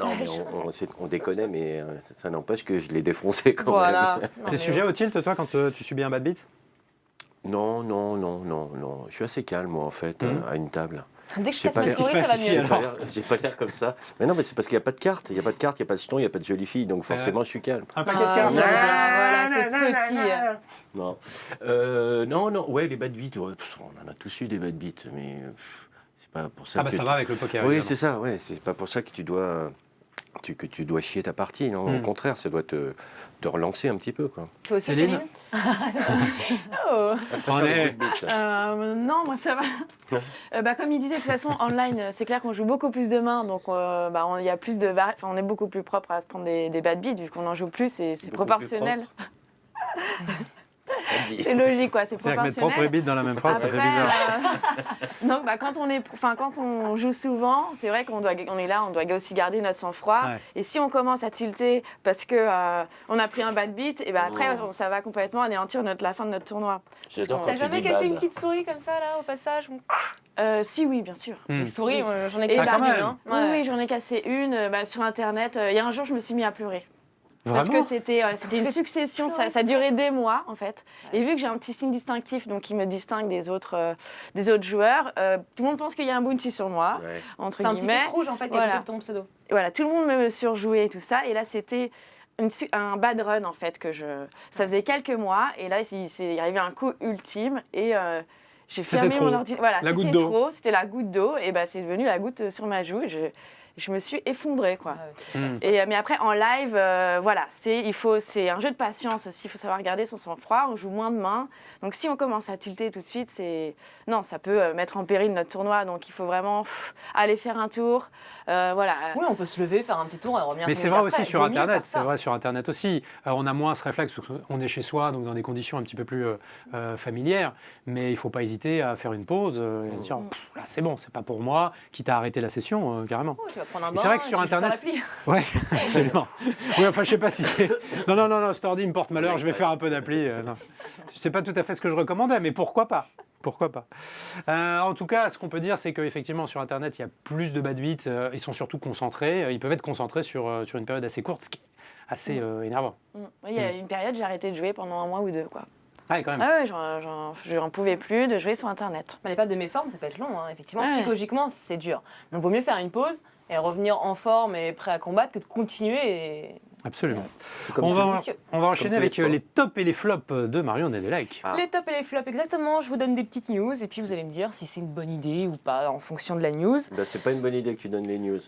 mais on déconne, mais ça n'empêche que je l'ai défoncé quand Voilà. même. Non, T'es mais sujet au tilt, toi, quand tu subis un bad beat? Non. Je suis assez calme, moi, en fait, à une table. Dès que je J'ai casse pas ma l'air- souris, il se ça va passe ici, mieux. alors. J'ai pas l'air comme ça. Mais non, mais c'est parce qu'il n'y a pas de carte. Il n'y a pas de carte, il n'y a pas de jeton, il n'y a pas de jolie fille. Donc forcément, je suis calme. Un paquet Ah, de cartes. voilà, c'est petit. Non. Ouais, les bad beats, ouais, on en a tous eu des bad beats. Mais c'est pas pour ça Ah bah que ça va avec le poker. Oui, évidemment. c'est ça. Ouais, c'est pas pour ça que tu dois chier ta partie. Non, au contraire, ça doit te relancer un petit peu, quoi. Toi aussi, Céline Céline. Oh. On est- Non, moi ça va. Comme il disait, de toute façon, online, c'est clair qu'on joue beaucoup plus de mains, donc il y a plus de on est beaucoup plus propre à se prendre des bad beats, vu qu'on en joue plus, et c'est Beaucoup proportionnel. Dit. C'est logique, quoi, c'est C'est-à-dire que mettre proportionnel. propre et bite dans la même phrase, ça fait Après, bizarre. donc quand on joue souvent, c'est vrai qu'on est là, on doit aussi garder notre sang-froid. Ouais. Et si on commence à tilter parce que on a pris un bad beat, et après ça va complètement anéantir la fin de notre tournoi. J'adore quand T'as tu jamais dis cassé bad. une petite souris comme ça, là, au passage? Si, oui, bien sûr. Hmm. Les souris, j'en ai Et perdu, quand même. hein. Oui, oui, j'en ai cassé une sur Internet. Il y a un jour, je me suis mis à pleurer. Parce Vraiment que c'était une succession, ça durait des mois en fait. Et vu que j'ai un petit signe distinctif, donc qui me distingue des autres joueurs, tout le monde pense qu'il y a un bounty sur moi, Ouais. entre C'est un petit guillemets. pic rouge, en fait, qui est à Voilà. côté de ton pseudo. Voilà, tout le monde me surjouait et tout ça. Et là, c'était un bad run en fait ça faisait quelques mois et là il s'est arrivé un coup ultime et j'ai fermé mon ordinateur. Voilà, La goutte c'était d'eau. trop, c'était la goutte d'eau et c'est devenu la goutte sur ma joue. Je me suis effondrée quoi. Mais après en live, voilà, c'est un jeu de patience aussi. Il faut savoir garder son sang-froid. On joue moins de mains, donc si on commence à tilter tout de suite, ça peut mettre en péril notre tournoi. Donc il faut vraiment aller faire un tour. Voilà. Oui, on peut se lever, faire un petit tour et revenir. Mais 5 c'est minutes vrai après. aussi sur Vaut mieux Internet. faire ça. C'est vrai sur Internet aussi. On a moins ce réflexe parce qu'on est chez soi, donc dans des conditions un petit peu plus familières. Mais il ne faut pas hésiter à faire une pause et à dire là, c'est bon, c'est pas pour moi. Quitte à arrêter la session carrément. Ouais, tu vas prendre un Et bain. c'est vrai que sur tu joues Internet, l'appli. ouais, absolument. Oui, enfin, je sais pas si c'est. Non, cet ordi me porte malheur. Je vais faire un peu d'appli. Non. C'est pas tout à fait ce que je recommandais, mais pourquoi pas. Pourquoi pas. En tout cas, ce qu'on peut dire, c'est qu'effectivement, sur Internet, il y a plus de bad beats. Ils sont surtout concentrés. Ils peuvent être concentrés sur une période assez courte, ce qui est assez énervant. Oui, il y a une période, j'ai arrêté de jouer pendant un mois ou deux quoi. Ah, quand même. Ah ouais, j'en pouvais plus de jouer sur Internet. Les périodes de méforme, ça peut être long, hein. Effectivement. Ouais. Psychologiquement, c'est dur. Donc, vaut mieux faire une pause et revenir en forme et prêt à combattre que de continuer. Et... Absolument. comme On va délicieux. enchaîner tous les avec sports. les tops et les flops de Marion Nedelec. Ah. Les tops et les flops, exactement. Je vous donne des petites news et puis vous allez me dire si c'est une bonne idée ou pas en fonction de la news. Bah, c'est pas une bonne idée que tu donnes les news.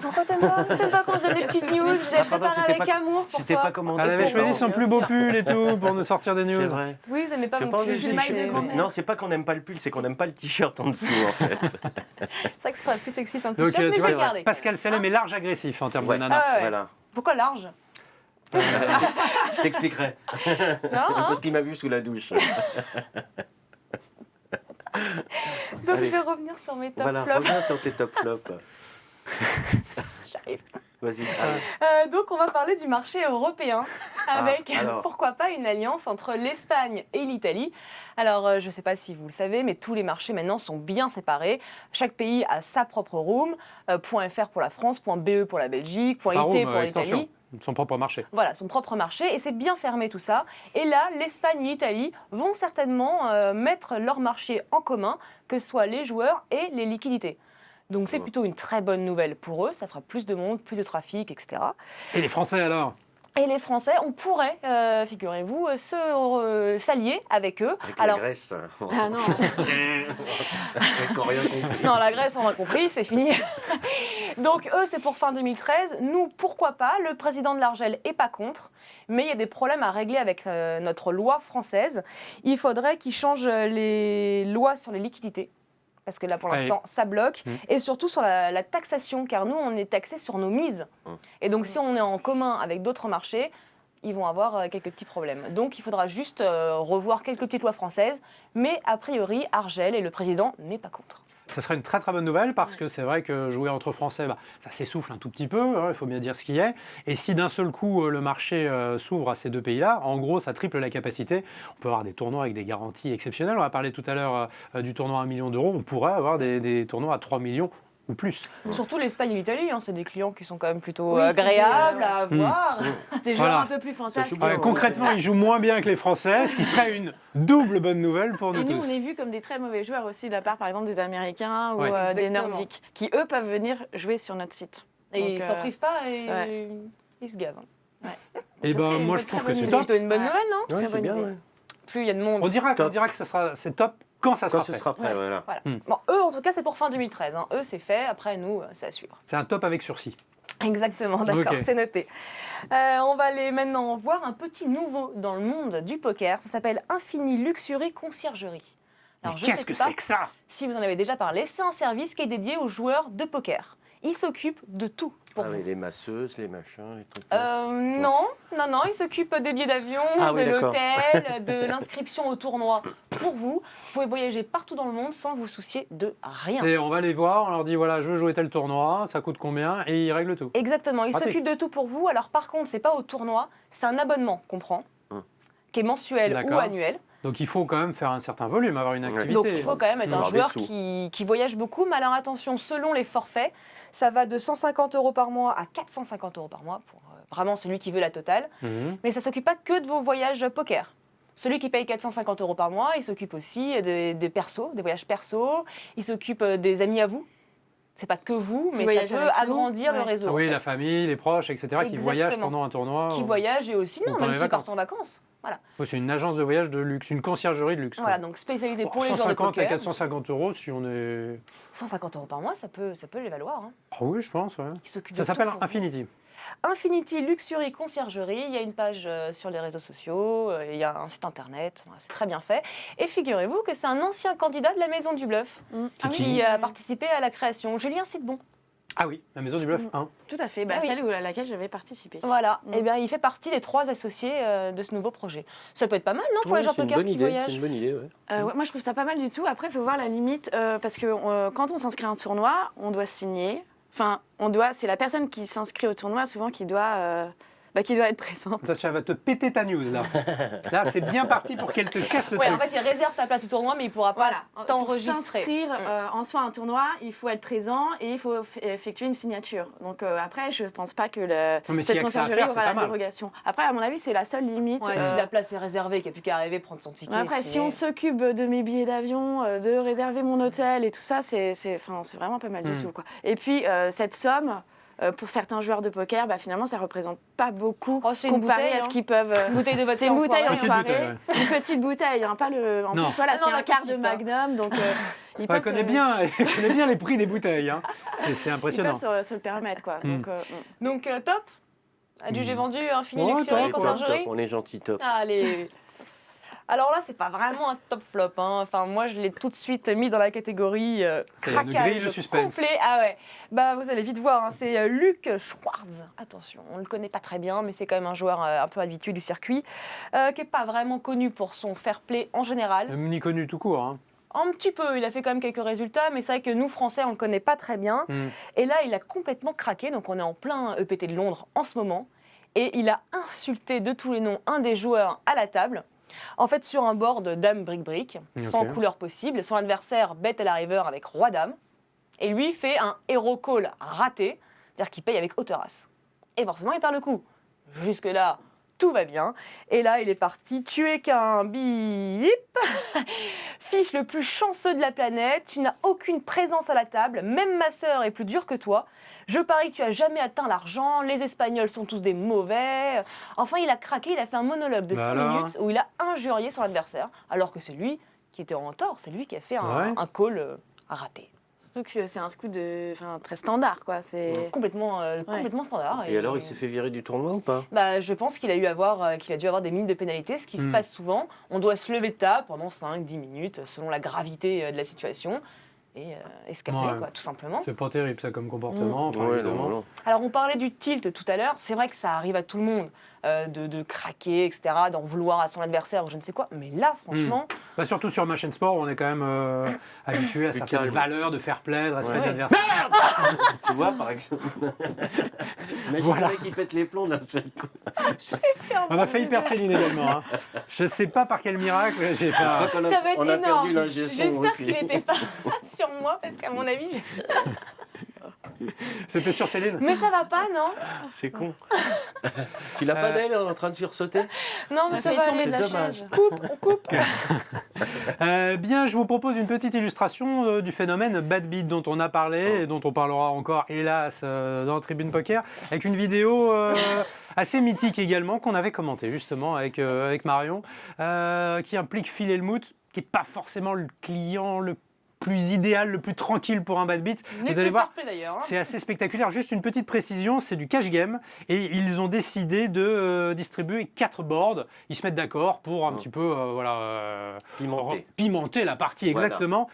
Pourquoi t'aimes pas quand je donne des petites news? Vous avez pardon, préparé c'était avec pas- amour pour C'était toi. pas commenté. Elle avait c'est choisi pas- son plus beau pull et tout pour nous sortir des C'est news. vrai. Oui, vous aimez pas C'est mon pas pull. objectif. J'ai mal de grand-mère. Non, c'est pas qu'on n'aime pas le pull, c'est qu'on n'aime pas le t-shirt en dessous en fait. C'est vrai que ce serait plus sexy sans Donc, t-shirt, mais tu je vais le vois, garder. Pascal Salem est large agressif en termes Ouais. de nana. Ah ouais. Voilà. Pourquoi large? Je t'expliquerai. Non, hein. Parce qu'il m'a vu sous la douche. Donc Allez. je vais revenir sur mes top Voilà, flops. reviens sur tes top flops. J'arrive. Vas-y. allez. Donc on va parler du marché européen avec alors. pourquoi pas une alliance entre l'Espagne et l'Italie. Alors je ne sais pas si vous le savez, mais tous les marchés maintenant sont bien séparés. Chaque pays a sa propre room, .fr pour la France, .be pour la Belgique, Par .it room, pour extension, l'Italie. son propre marché. Voilà, son propre marché, et c'est bien fermé tout ça. Et là, l'Espagne et l'Italie vont certainement mettre leur marché en commun, que ce soit les joueurs et les liquidités. Donc c'est plutôt une très bonne nouvelle pour eux, ça fera plus de monde, plus de trafic, etc. Et les Français alors? Et les Français, on pourrait, figurez-vous, s'allier avec eux. Avec Alors, la Grèce. ah non, Encore rien compris. non, la Grèce, on a compris, c'est fini. Donc eux, c'est pour fin 2013. Nous, pourquoi pas? Le président de l'Argel est pas contre, mais il y a des problèmes à régler avec notre loi française. Il faudrait qu'ils changent les lois sur les liquidités. Parce que là, pour l'instant, ça bloque. Et surtout sur la taxation, car nous, on est taxé sur nos mises. Et donc, si on est en commun avec d'autres marchés, ils vont avoir quelques petits problèmes. Donc, il faudra juste revoir quelques petites lois françaises. Mais a priori, Argel et le président n'est pas contre. Ça serait une très très bonne nouvelle parce que c'est vrai que jouer entre Français, ça s'essouffle un tout petit peu, hein, il faut bien dire ce qui est. Et si d'un seul coup le marché s'ouvre à ces deux pays-là, en gros ça triple la capacité. On peut avoir des tournois avec des garanties exceptionnelles. On a parlé tout à l'heure du tournoi à 1 million d'euros. On pourrait avoir des tournois à 3 millions ou plus. Surtout l'Espagne et l'Italie, hein, c'est des clients qui sont quand même plutôt Oui, c'est agréables des- à avoir. C'était genre Voilà. un peu plus fantastique. Concrètement, ils jouent moins bien que les Français, ce qui serait une double bonne nouvelle pour nous Et nous, tous. on est vus comme des très mauvais joueurs aussi de la part, par exemple, des Américains ou Ouais. des Exactement. Nordiques, qui, eux, peuvent venir jouer sur notre site. Et Donc, ils s'en privent pas et ouais. ils se gavent. Et Ça serait ben une moi je très trouve que bonne c'est idée. C'est top. plutôt une bonne nouvelle, non? Ouais, Très c'est bonne bien, idée. ouais. Plus il y a de monde. On dira Top. que c'est top quand ça sera Quand ce fait. sera prêt, voilà. Voilà. Bon, eux, en tout cas, c'est pour fin 2013. Hein. Eux, c'est fait. Après, nous, c'est à suivre. C'est un top avec sursis. Exactement, d'accord, Ok. c'est noté. On va aller maintenant voir un petit nouveau dans le monde du poker. Ça s'appelle Infini Luxury Conciergerie. Mais je qu'est-ce sais que pas c'est que ça? si vous en avez déjà parlé, c'est un service qui est dédié aux joueurs de poker. Il s'occupe de tout pour Ah vous. oui, les masseuses, les machins, les trucs. Non, il s'occupe des billets d'avion, Ah oui, de d'accord. l'hôtel, de l'inscription au tournoi pour vous. Vous pouvez voyager partout dans le monde sans vous soucier de rien. On va les voir, on leur dit voilà, je veux jouer tel tournoi, ça coûte combien, et ils règlent tout. Exactement, il Pratique. s'occupe de tout pour vous. Alors par contre, c'est pas au tournoi, c'est un abonnement qu'on prend, qui est mensuel ou D'accord. annuel. Donc il faut quand même faire un certain volume, avoir une activité. Donc il faut quand même être un Avoir des joueur sous. qui voyage beaucoup. Mais alors attention, selon les forfaits, ça va de 150 € par mois à 450 € par mois pour vraiment celui qui veut la totale. Mhm. Mais ça ne s'occupe pas que de vos voyages poker. Celui qui paye 450 € par mois, il s'occupe aussi des persos, des voyages perso. Il s'occupe des amis à vous. C'est pas que vous, mais ça voyagez peut avec vous. agrandir le Ouais. réseau. Oui, en fait. la famille, les proches, etc. qui Exactement. voyagent pendant un tournoi. Qui voyagent et aussi, Ou non, pendant même les s'ils partent vacances. en vacances. Voilà. Ouais, c'est une agence de voyage de luxe, une conciergerie de luxe. Voilà, quoi. donc spécialisé Bon, pour les joueurs de 150 à poker. 450 euros si on est. 150 € par mois, ça peut les valoir. Hein. Ah oui, je pense. Ouais. Ils s'occupent Ça de s'appelle tout pour vous. Infinity. Infinity Luxury Conciergerie. Il y a une page sur les réseaux sociaux, il y a un site internet, voilà, c'est très bien fait. Et figurez-vous que c'est un ancien candidat de la Maison du Bluff C'est qui qui a participé à la création. Julien Sidbon. Ah oui, la Maison du Bluff 1. Tout à fait, Ah oui. celle à laquelle j'avais participé. Voilà, Mm. et bien il fait partie des 3 associés de ce nouveau projet. Ça peut être pas mal, non, pour Ouais, les joueurs c'est une poker bonne qui idée. C'est voyagent. une bonne idée. Ouais. Ouais, moi, je trouve ça pas mal du tout. Après, il faut voir la limite, parce que quand on s'inscrit à un tournoi, on doit signer. Enfin, c'est la personne qui s'inscrit au tournoi souvent qui doit être présente. Attention, elle va te péter ta news là. Là, c'est bien parti pour qu'elle te casse le Ouais, truc. en fait, il réserve ta place au tournoi, mais il pourra pas Pour t'enregistrer. s'inscrire en soi à un tournoi, il faut être présent et il faut effectuer une signature. Donc après, je pense pas que Non, mais s'il y cette a que ça à conciergerie faire, c'est aura pas la mal. dérogation. Après, à mon avis, c'est la seule limite. Ouais, si la place est réservée, qu'il n'y a plus qu'à arriver, prendre son ticket. Après, si on s'occupe de mes billets d'avion, de réserver mon hôtel et tout ça, c'est vraiment pas mal du tout, quoi. Et puis, cette somme, pour certains joueurs de poker, finalement, ça représente pas beaucoup Oh, c'est une comparé bouteille, à ce hein. qu'ils peuvent. Une bouteille de vodka C'est une en bouteille soirée. en Petite soirée, bouteille, une petite bouteille, hein, pas le. En Non. plus, voilà, Ah non, c'est la un quart petite, de Magnum, donc ils Elle peuvent connaît se- bien, elle connaît bien les prix des bouteilles. Hein. C'est ils impressionnant. peuvent se le permettre, quoi. Donc, top. Adjugé vendu, Infini Ouais, Luxury, top, conciergerie. Top, on est gentil, top. Allez. Alors là, c'est pas vraiment un top flop. Hein. Enfin, moi, je l'ai tout de suite mis dans la catégorie Ça y est, nous grille le craquage suspense. complet. Ah ouais. Bah, vous allez vite voir. Hein. C'est Luc Schwartz. Attention, on le connaît pas très bien, mais c'est quand même un joueur un peu habitué du circuit, qui est pas vraiment connu pour son fair play en général. Ni connu tout court. Hein. Un petit peu, il a fait quand même quelques résultats, mais c'est vrai que nous, Français, on le connaît pas très bien. Et là, il a complètement craqué. Donc, on est en plein EPT de Londres en ce moment. Et il a insulté de tous les noms un des joueurs à la table. En fait, sur un board dame bric-bric, sans couleur possible, son adversaire bet à la river avec roi dame, et lui fait un hero call raté, c'est-à-dire qu'il paye avec hauteur as. Et forcément, il perd le coup. Jusque-là, tout va bien. Et là, il est parti tuer qu'un bip. Fiche le plus chanceux de la planète, tu n'as aucune présence à la table, même ma sœur est plus dure que toi. Je parie que tu as jamais atteint l'argent, les Espagnols sont tous des mauvais. Enfin, il a craqué, il a fait un monologue de 5 minutes où il a injurié son adversaire, alors que c'est lui qui était en tort, c'est lui qui a fait un call raté. Surtout que c'est un scoop très standard, quoi. C'est Complètement standard. Et alors, il s'est fait virer du tournoi ou pas? Bah, je pense qu'il a dû avoir des minutes de pénalité, ce qui se passe souvent. On doit se lever de table pendant 5-10 minutes, selon la gravité de la situation, et escaper, quoi, tout simplement. C'est pas terrible ça comme comportement. Enfin, Ouais, évidemment. non. Alors, on parlait du tilt tout à l'heure. C'est vrai que ça arrive à tout le monde de craquer, etc., d'en vouloir à son adversaire ou je ne sais quoi. Mais là, franchement... Bah, surtout sur ma chaîne sport, on est quand même habitué à certaines calme. valeurs de fair play, de respect de Ouais. l'adversaire. Tu vois, par exemple. T'imagines Voilà. le mec qui pète les plombs d'un seul coup. On a failli perdre Céline également. Hein. Je sais pas par quel miracle, j'ai pas... On a, Ça va être on a énorme. perdu l'ingé son J'espère aussi. qu'il n'était pas sur moi, parce qu'à mon avis... C'était sur Céline. Mais ça va pas, non? C'est con. Tu l'as pas d'elle en train de sursauter? Non, mais ça fait va tomber aller. de la dommage. chaise. On coupe. Bien, je vous propose une petite illustration du phénomène bad beat dont on a parlé et dont on parlera encore, hélas, dans Tribune Poker, avec une vidéo assez mythique également qu'on avait commentée justement avec Marion, qui implique Phil Hellmuth, qui n'est pas forcément le client le plus idéal, le plus tranquille pour un bad beat. Vous allez voir, d'ailleurs. Hein. c'est assez spectaculaire. Juste une petite précision, c'est du cash game et ils ont décidé de distribuer 4 boards. Ils se mettent d'accord pour un petit peu pimenter la partie exactement.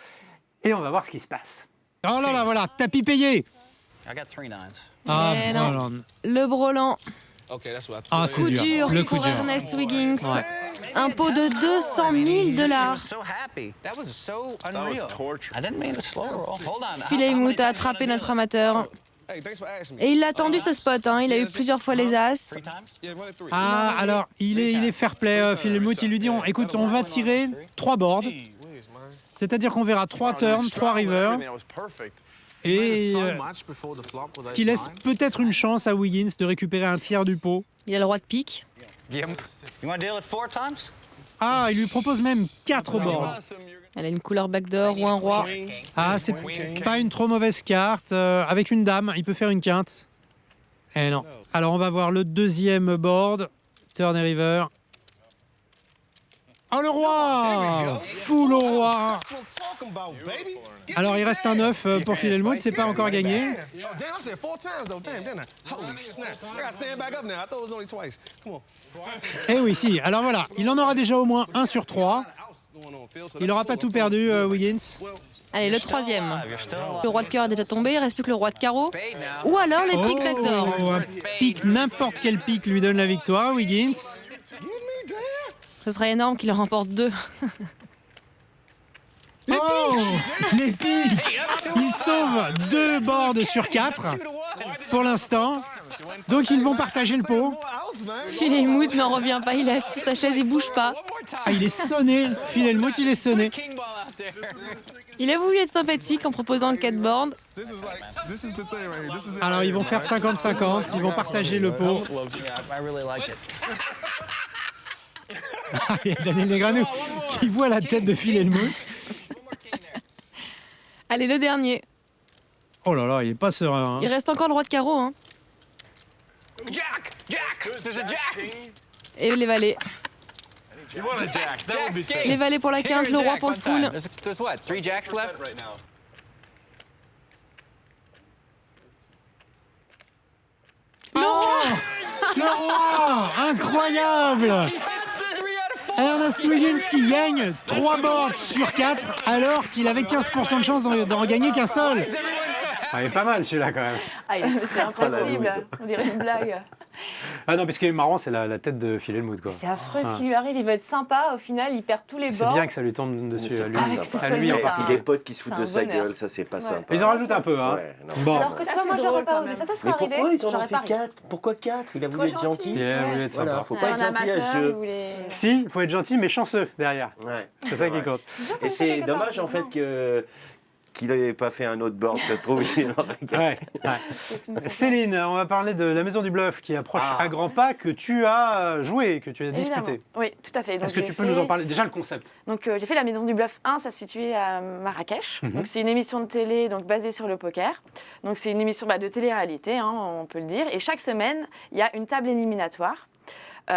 Et on va voir ce qui se passe. Oh là là, voilà, tapis payé. I got 3 nines. Ah, Eh non. voilà. Le brelan. Ah, c'est Coup dur. dur Le coup pour dur. Ernest Wiggins. Ouais. Un pot de $200 000. So happy. That was so unreal. I didn't mean to slow roll. Hold on. Phil Hellmuth a attrapé notre amateur. Et il a attendu ce spot, hein. Il a eu plusieurs fois les as. 3 times? Ah, alors, il est fair play, Phil Hellmuth. Il lui dit, écoute, on va tirer 3 boards. C'est-à-dire qu'on verra 3 turns, 3 rivers. Et ce qui laisse peut-être une chance à Wiggins de récupérer un tiers du pot. Il a le droit de pique. You want to deal it 4 times? Ah, il lui propose même 4 boards. Elle a une couleur backdoor ou un roi. Ah, c'est pas une trop mauvaise carte. Avec une dame, il peut faire une quinte. Eh non. Alors, on va voir le deuxième board. Turn et river. Oh, le roi! Full au roi! Alors, il reste un 9 pour Phil Hellmuth, c'est pas encore gagné. Eh oui, si. Alors voilà, il en aura déjà au moins 1 sur 3. Il n'aura pas tout perdu, Wiggins. Allez, le troisième. Le roi de cœur est déjà tombé, il ne reste plus que le roi de carreau. Ou alors les piques backdoor. Un pic, n'importe quel pic lui donne la victoire, Wiggins. Ce serait énorme qu'il en remporte 2. Oh, les pics! Il sauve 2 boards sur 4 pour l'instant. Donc ils vont partager le pot. Phil Hellmuth n'en revient pas, il est assis sur sa chaise, il bouge pas. Ah, il est sonné. Phil Hellmuth, il est sonné. Il a voulu être sympathique en proposant le 4 board. Alors ils vont faire 50-50, ils vont partager le pot. Ah, il y a Daniel Negreanu qui voit la tête de Phil Hellmuth. Allez, le dernier. Oh là là, il est pas serein. Hein. Il reste encore le roi de carreau. Hein. Jack! There's a jack! Et les valets. Les valets pour la quinte, le roi pour le full. There's what? 3 jacks left? Le roi! Incroyable! Ernest Wiggins qui gagne 3 boards sur 4 alors qu'il avait 15% de chance d'en gagner qu'un seul. Ah, il est pas mal celui-là quand même. Ah, c'est impossible. On dirait une blague. Ah non, mais ce qui est marrant, c'est la tête de Phil Hellmuth, quoi. C'est affreux ce qui lui arrive, il veut être sympa, au final il perd tous les C'est bords. bien que ça lui tombe dessus, à lui, à lui en particulier. Les potes qui se foutent de sa bonheur. gueule, ça c'est pas sympa. Ils en rajoutent un peu, hein. Ouais, non. Bon. Alors que tu vois, moi j'aurais pas osé, ça te serait Mais arrivé. pourquoi ils en ont j'aurais fait pas ri. 4 Pourquoi 4 Il a voulu être gentil. Il a voulu être sympa. Voilà, faut C'est pas un être gentil à ce amateur, jeu. il voulait- Si, il faut être gentil mais chanceux derrière. Ouais. C'est ça qui compte. Et c'est dommage en fait qu'il n'ait pas fait un autre board, ça se trouve, il aurait gagné. Ouais. Céline, on va parler de la Maison du Bluff qui approche à grands pas, que tu as joué, que tu as disputé. Évidemment. Oui, tout à fait. Donc, Est-ce que j'ai tu peux fait- nous en parler? Déjà le concept. Donc j'ai fait la Maison du Bluff 1, ça se situait à Marrakech. Donc c'est une émission de télé donc basée sur le poker. Donc c'est une émission de télé-réalité, hein, on peut le dire. Et chaque semaine, il y a une table éliminatoire. Il y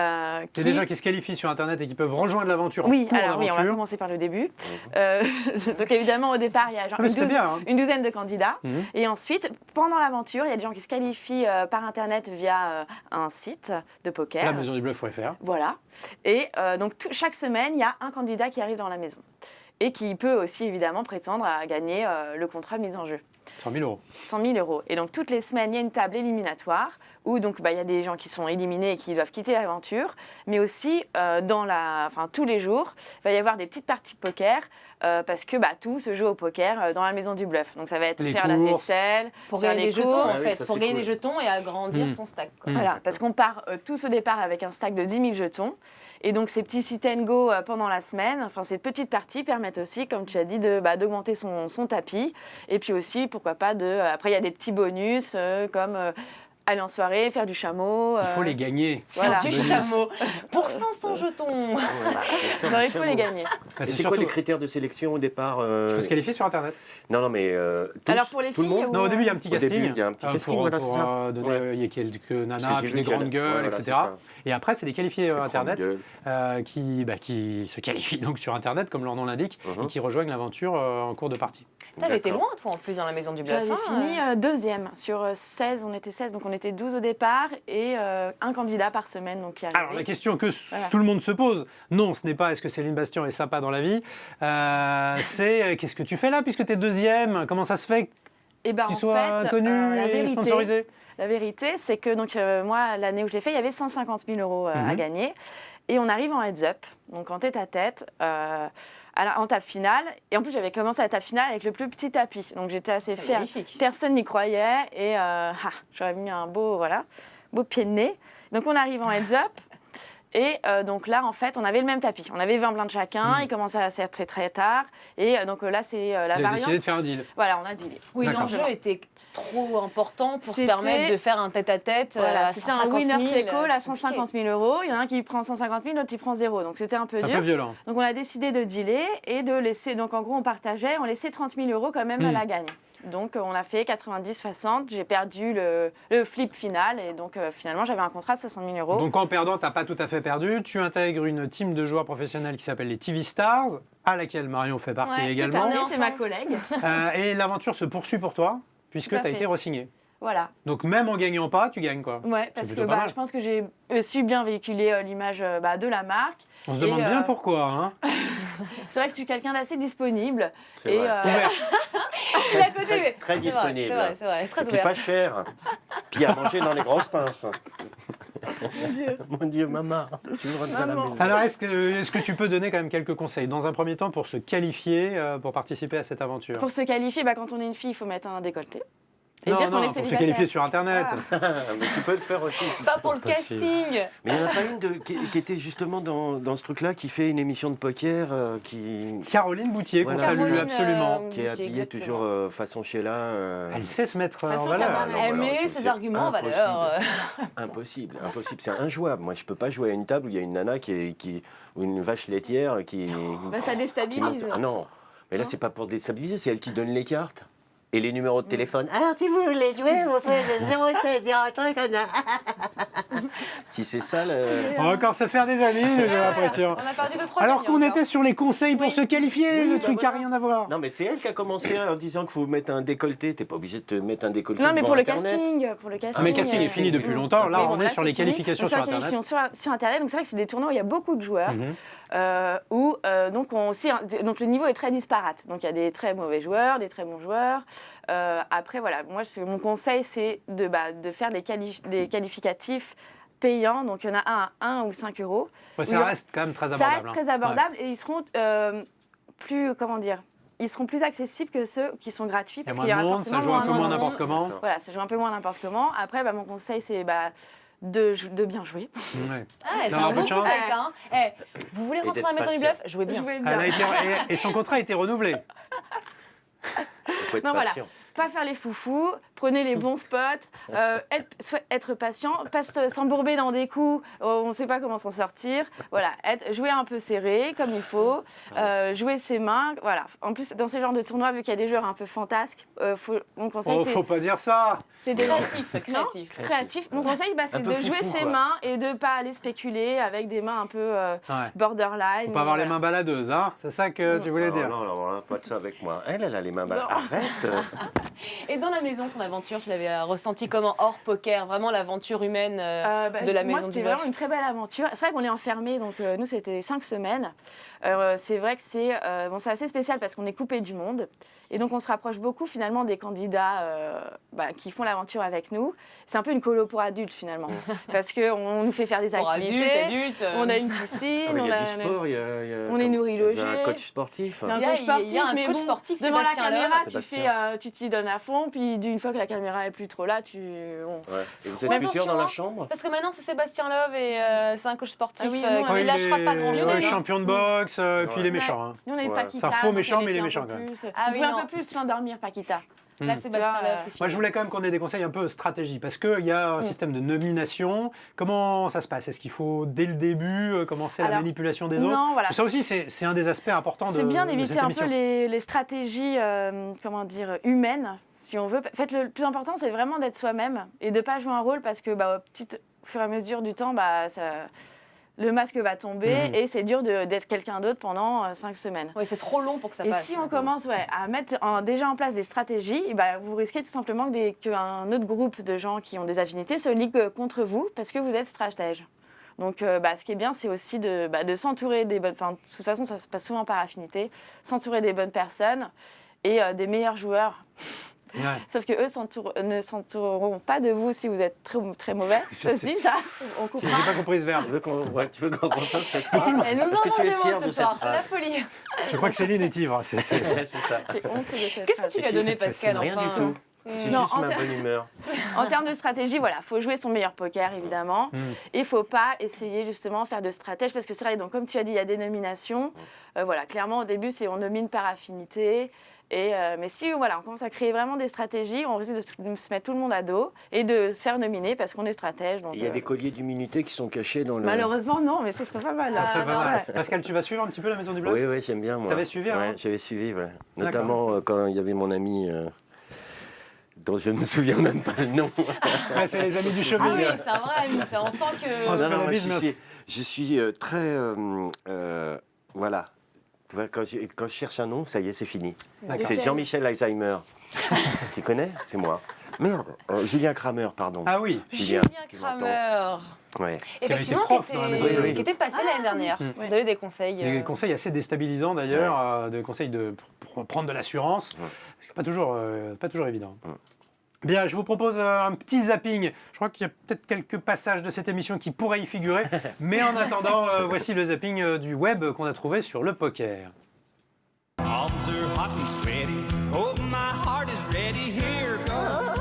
a des gens qui se qualifient sur Internet et qui peuvent rejoindre l'aventure. Oui, pour alors oui, on va l'aventure. commencer par le début. Donc évidemment, au départ, il y a genre Ah, mais c'était bien, hein. une douzaine de candidats. Et ensuite, pendant l'aventure, il y a des gens qui se qualifient par Internet via un site de poker. La maison du bluff.fr. Voilà. Et donc chaque semaine, il y a un candidat qui arrive dans la maison. Et qui peut aussi évidemment prétendre à gagner le contrat mis en jeu. 100 000 euros. 100 000 euros. Et donc toutes les semaines, il y a une table éliminatoire où donc il y a des gens qui sont éliminés et qui doivent quitter l'aventure, mais aussi tous les jours, il va y avoir des petites parties de poker parce que tout se joue au poker dans la Maison du Bluff. Donc ça va être Les faire la courses. vaisselle, Pour faire gagner les des jetons, courses. en Ah oui, fait, ça, pour c'est gagner cool. des jetons et agrandir son stack. quoi. Voilà, parce qu'on part tous au départ avec un stack de 10 000 jetons. Et donc ces petits sit and go pendant la semaine, enfin ces petites parties permettent aussi, comme tu as dit, d'augmenter son tapis. Et puis aussi, pourquoi pas, après il y a des petits bonus comme aller en soirée, faire du chameau. Il faut les gagner. Voilà. Du chameau. Pour 500 jetons. Non, il faut les gagner. Ah, Et c'est c'est quoi surtout- les critères de sélection au départ Il faut se qualifier sur Internet. Non, mais tous, Alors pour les tout le filles monde Non, au début, il y a un petit Au casting. début, il y a un petit casting, pour, voilà, pour, c'est ça. donner, Ouais. il y a quelques Parce nanas, que j'ai puis vu des qu'il y a- grandes gueules, ouais, voilà, etc. c'est ça. Et après, c'est des qualifiés Des Internet grandes qui se qualifient donc sur Internet, comme leur nom l'indique, et qui rejoignent l'aventure en cours de partie. T'avais été D'accord. loin, toi, en plus, dans la Maison du Bluff. J'avais fini deuxième sur 16, on était 16, donc on était 12 au départ et un candidat par semaine donc, qui arrivait. Alors la question que Voilà. tout le monde se pose, non, ce n'est pas est-ce que Céline Bastion est sympa dans la vie, c'est qu'est-ce que tu fais là puisque tu es deuxième, comment ça se fait que Et ben, tu en sois fait, connu la et vérité, sponsorisé? La vérité, c'est que donc, moi, l'année où je l'ai fait, il y avait 150 000 euros à gagner. Et on arrive en heads-up, donc en tête-à-tête, en table finale. Et en plus, j'avais commencé la table finale avec le plus petit tapis. Donc j'étais assez C'est fière. magnifique. Personne n'y croyait. Et j'aurais mis un beau pied de nez. Donc on arrive en heads-up. Et donc là, en fait, on avait le même tapis. On avait 20 blindes chacun. Il commençait à être très très tard. Et donc là, c'est la Vous avez variance. décidé de faire un deal. Voilà, on a dealé. Oui, D'accord. l'enjeu était trop important pour se C'était- permettre de faire un tête-à-tête Voilà, à c'était un 150 000. winner take all à c'est 150 000 euros. Il y en a un qui prend 150 000, l'autre qui prend 0. Donc c'était un peu C'est un dur. peu violent. Donc on a décidé de dealer et de laisser. Donc en gros, on partageait, on laissait 30 000 euros quand même à la gagne. Donc on a fait 90-60. J'ai perdu le flip final et donc finalement j'avais un contrat de 60 000 euros. Donc en perdant, t'as pas tout à fait perdu. Tu intègres une team de joueurs professionnels qui s'appelle les TV Stars, à laquelle Marion fait partie Ouais, également. tout à fait, c'est ma collègue. Et l'aventure se poursuit pour toi, puisque Tout à tu as fait. été re-signé. Voilà. Donc même en gagnant pas, tu gagnes quoi. Ouais, parce C'est que plutôt pas mal. je pense que j'ai su bien véhiculer l'image de la marque. On se Et, demande bien pourquoi. Hein. C'est vrai que je suis quelqu'un d'assez disponible. C'est vrai. Ouverte. Il est à côté, mais Très c'est disponible. vrai, c'est vrai, très Et puis ouvert. pas cher. Puis à manger dans les grosses pinces. Mon Dieu, maman, tu veux rentrer à la maison. Alors est-ce que tu peux donner quand même quelques conseils dans un premier temps pour se qualifier, pour participer à cette aventure? Pour se qualifier, quand on est une fille, il faut mettre un décolleté. Et Non, dire qu'on est pour se célibataire. qualifier sur Internet. Mais tu peux le faire aussi. Pas pour le possible. casting. Mais il n'y en a pas une qui était justement dans ce truc-là, qui fait une émission de poker, qui Caroline Boutier, qu'on Voilà. salue Caroline, absolument. est habillée exactement. toujours façon Sheila. Elle sait se mettre en façon valeur. Caroline. Alors, Elle voilà, met je ses sais, arguments en impossible. valeur. Impossible, c'est injouable. Moi, je peux pas jouer à une table où il y a une nana ou une vache laitière qui Ça monte. déstabilise. Ah non, mais là, c'est pas pour déstabiliser, c'est elle qui donne les cartes. Et les numéros de téléphone. Alors, si vous voulez jouer, vous faites le 07 Si c'est ça, On va encore se faire des amis, j'ai l'impression. On a perdu 2-3 Alors qu'on était sur les conseils pour se qualifier, Oui, le bah truc n'a voilà. rien à voir. Non, mais c'est elle qui a commencé en disant qu'il faut mettre un décolleté. T'es pas obligé de te mettre un décolleté. Non, mais devant pour le Internet. casting. Pour le casting. Ah, mais le casting est fini depuis longtemps. Là, Oui, on est là, sur c'est les fini. qualifications Donc, sur les Internet. qualifications sur Internet. Donc c'est vrai que c'est des tournois où il y a beaucoup de joueurs. Mhm. Donc le niveau est très disparate. Donc il y a des très mauvais joueurs, des très bons joueurs. Après voilà, moi mon conseil c'est de faire des qualificatifs payants. Donc il y en a un à 1 ou 5 euros. Ouais, ça reste quand même très Ça abordable. reste très abordable et ils seront ils seront plus accessibles que ceux qui sont gratuits. Il y a Parce moins qu'il y de aura monde, ça forcément joue un peu moins de n'importe monde. comment. Voilà, ça joue un peu moins n'importe comment. Après, mon conseil, c'est de bien jouer. Ouais. Ah, c'est D'avoir un un peu bon de chance. conseil, ça. Hein. Vous voulez rentrer dans la maison du bluff? Jouez bien. Et son contrat a été renouvelé. Faut être Non, voilà. patient. Pas faire les foufous, prenez les bons spots, être patient, pas s'embourber dans des coups, on ne sait pas comment s'en sortir. Voilà, jouer un peu serré comme il faut, jouer ses mains. Voilà. En plus, dans ce genre de tournoi, vu qu'il y a des joueurs un peu fantasques, mon conseil Oh, c'est. faut pas dire ça. C'est créatif, Non, créatif. créatif. Mon conseil, c'est Un peu de jouer foufou, ses quoi. mains et de ne pas aller spéculer avec des mains un peu Ouais. borderline. Faut pas avoir les Voilà. mains baladeuses, hein. C'est ça que tu voulais dire. Non, non, pas de ça avec moi. Elle a les mains mal. Arrête. Et dans la maison, ton aventure, tu l'avais ressenti comment hors poker? Vraiment l'aventure humaine de la Moi, maison du c'était bluff. vraiment une très belle aventure. C'est vrai qu'on est enfermés, donc nous, c'était 5 semaines. C'est vrai que c'est assez spécial parce qu'on est coupé du monde. Et donc, on se rapproche beaucoup, finalement, des candidats qui font l'aventure avec nous. C'est un peu une colo pour adultes, finalement. Parce qu'on nous fait faire des Pour activités. adultes. On a une piscine. Il y on a a du sport, on est nourri, logé. Il y a un coach sportif. Il y a un Il y a- coach sportif, il y a un mais coach bon, sportif, devant la Sébastien caméra, Loeb. tu t'y donnes à fond. Puis, une fois que la caméra est plus trop là, bon. Ouais. Et vous êtes Mais plusieurs attention, dans la hein. chambre? Parce que maintenant, c'est Sébastien Love et c'est un coach sportif Ah oui, qui nous, Ouais, lâchera pas grand-chose. ouais, champion de boxe, puis il est méchant. Hein. Nous, on a une Ouais. Paquita. C'est un faux donc méchant, elle mais il est était un méchant, peu quand même. plus- Ah Vous oui, pouvez non. un peu plus l'endormir, Paquita. Là, Sébastien Tu vois, Love, c'est fini. Moi, je voulais quand même qu'on ait des conseils un peu stratégie, parce qu'il y a un système de nomination. Comment ça se passe? Est-ce qu'il faut, dès le début, commencer la Alors, manipulation des autres? non, voilà. Ça aussi, c'est un des aspects importants de C'est bien de d'éviter cette un émission. peu les stratégies humaines, si on veut. En fait, le plus important, c'est vraiment d'être soi-même et de ne pas jouer un rôle parce que au fur et à mesure du temps, le masque va tomber et c'est dur d'être quelqu'un d'autre pendant 5 semaines. Oui, c'est trop long pour que ça Et passe. si on commence à mettre déjà en place des stratégies, vous risquez tout simplement qu'un autre groupe de gens qui ont des affinités se ligue contre vous parce que vous êtes stratège. Donc, ce qui est bien, c'est aussi de s'entourer des bonnes... Enfin, de toute façon, ça se passe souvent par affinité. S'entourer des bonnes personnes et des meilleurs joueurs. Ouais. Sauf que eux ne s'entoureront pas de vous si vous êtes très, très mauvais. Ça se dit, ça? On coupera. J'ai pas compris ce verbe. Tu veux qu'on refasse cette phrase? Elle nous Est-ce que en tu es demande fier ce de cette soir, c'est la phrase? folie. Je crois que Céline est ivre. C'est ça. J'ai honte de cette Qu'est-ce que phrase. tu lui as donné, Pascal, Rien enfin du tout. C'est Non, juste en ma ter- bonne humeur. En termes de stratégie, voilà, faut jouer son meilleur poker évidemment. Et il faut pas essayer justement de faire de stratège parce que c'est vrai. Donc comme tu as dit, il y a des nominations. Voilà, clairement au début, c'est on nomine par affinité. Mais si voilà, on commence à créer vraiment des stratégies, on risque de se mettre tout le monde à dos et de se faire nominer parce qu'on est stratège. Donc, Il y a des colliers d'immunité qui sont cachés dans le... Malheureusement, non, mais ce serait pas mal. Ça serait pas mal. Ouais. Pascal, tu vas suivre un petit peu la Maison du Bluff? Oui, oui, j'aime bien, moi. T'avais suivi avant? Ouais, j'avais suivi, ouais. Notamment quand il y avait mon ami... dont je ne me souviens même pas le nom. Ouais, c'est les amis du Ah shopping. oui, c'est un vrai ami, ça, on sent que... On se fait Non, la moi, bise, merci. je suis très... voilà. Tu vois, quand je cherche un nom, ça y est, c'est fini. D'accord. C'est Jean-Michel Alzheimer. Tu connais? C'est moi. Merde, Julien Kramer, pardon. Ah oui. Julien tu m'entends. Kramer. Ouais. Effectivement, prof dans la Maison du Bluff. qui était passé l'année dernière. Donner des conseils. Des conseils assez déstabilisants d'ailleurs, des conseils pour prendre de l'assurance, ce qui n'est pas toujours évident. Bien, je vous propose un petit zapping. Je crois qu'il y a peut-être quelques passages de cette émission qui pourraient y figurer, mais en attendant, voici le zapping du web qu'on a trouvé sur le poker. Arms are hot and sweaty. Oh, my heart is ready. Here goes.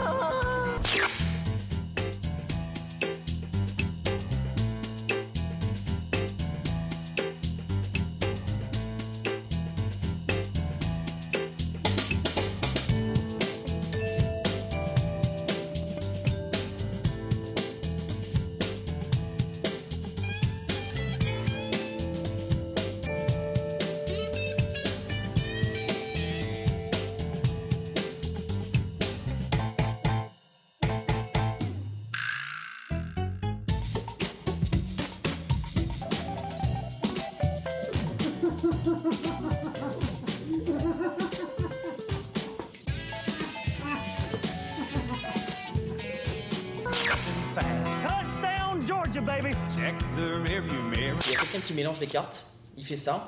Touchdown, Georgia, baby. Check the rearview mirror. Il y a quelqu'un qui mélange les cartes, il fait ça,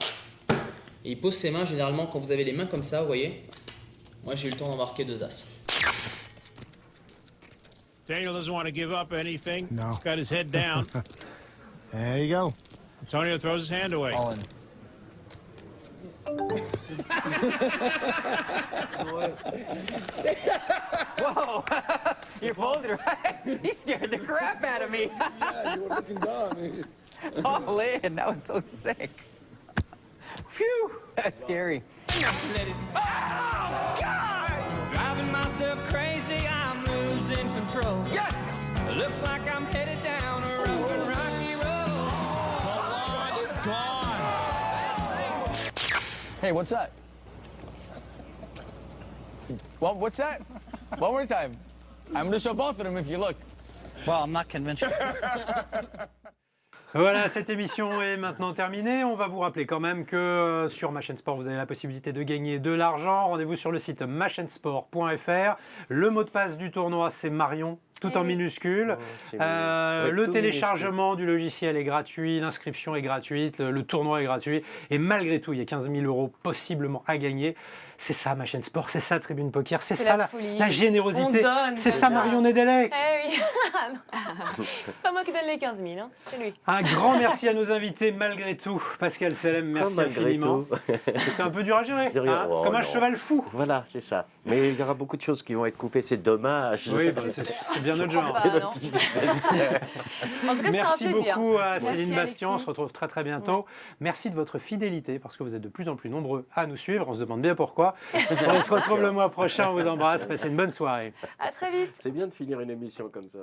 et il pose ses mains, généralement quand vous avez les mains comme ça, vous voyez. Moi j'ai eu le temps d'embarquer 2 as. Daniel doesn't want to give up anything. No. He's got his head down. There you go. Antonio throws his hand away. All in. Whoa! You pulled it right. He scared the crap out of me. Yeah, you were looking dumb. All in. That was so sick. Phew! That's scary. Oh, God! Driving myself crazy, I'm losing control. Yes! Looks like I'm headed down a rough and rocky road. The line is gone. Hey, what's that? Well, what's that? One more time. I'm going to show both of them if you look. Well, I'm not convinced. Voilà, cette émission est maintenant terminée. On va vous rappeler quand même que sur Ma Chaîne Sport, vous avez la possibilité de gagner de l'argent. Rendez-vous sur le site machaînesport.fr. Le mot de passe du tournoi, c'est Marion, tout en minuscule. Le tout téléchargement du logiciel est gratuit, l'inscription est gratuite, le tournoi est gratuit. Et malgré tout, il y a 15 000 € possiblement à gagner. C'est ça, Ma Chaîne Sport, c'est ça, Tribune Poker, c'est ça la générosité. C'est ça, Marion Nedelec. Eh oui. C'est pas moi qui donne les 15 000, hein. C'est lui. Un grand merci à nos invités malgré tout. Pascal Selem, merci infiniment. C'était un peu dur à gérer, hein, comme un cheval fou. Voilà, c'est ça. Mais il y aura beaucoup de choses qui vont être coupées, c'est dommage. Oui, bah, c'est bien notre genre. Pas, non. En tout cas, Merci c'était un plaisir. beaucoup à Merci, Céline Bastien, on Alexis. se retrouve très très bientôt. Merci de votre fidélité parce que vous êtes de plus en plus nombreux à nous suivre, on se demande bien pourquoi. On se retrouve le mois prochain, on vous embrasse, passez une bonne soirée. À très vite. C'est bien de finir une émission comme ça.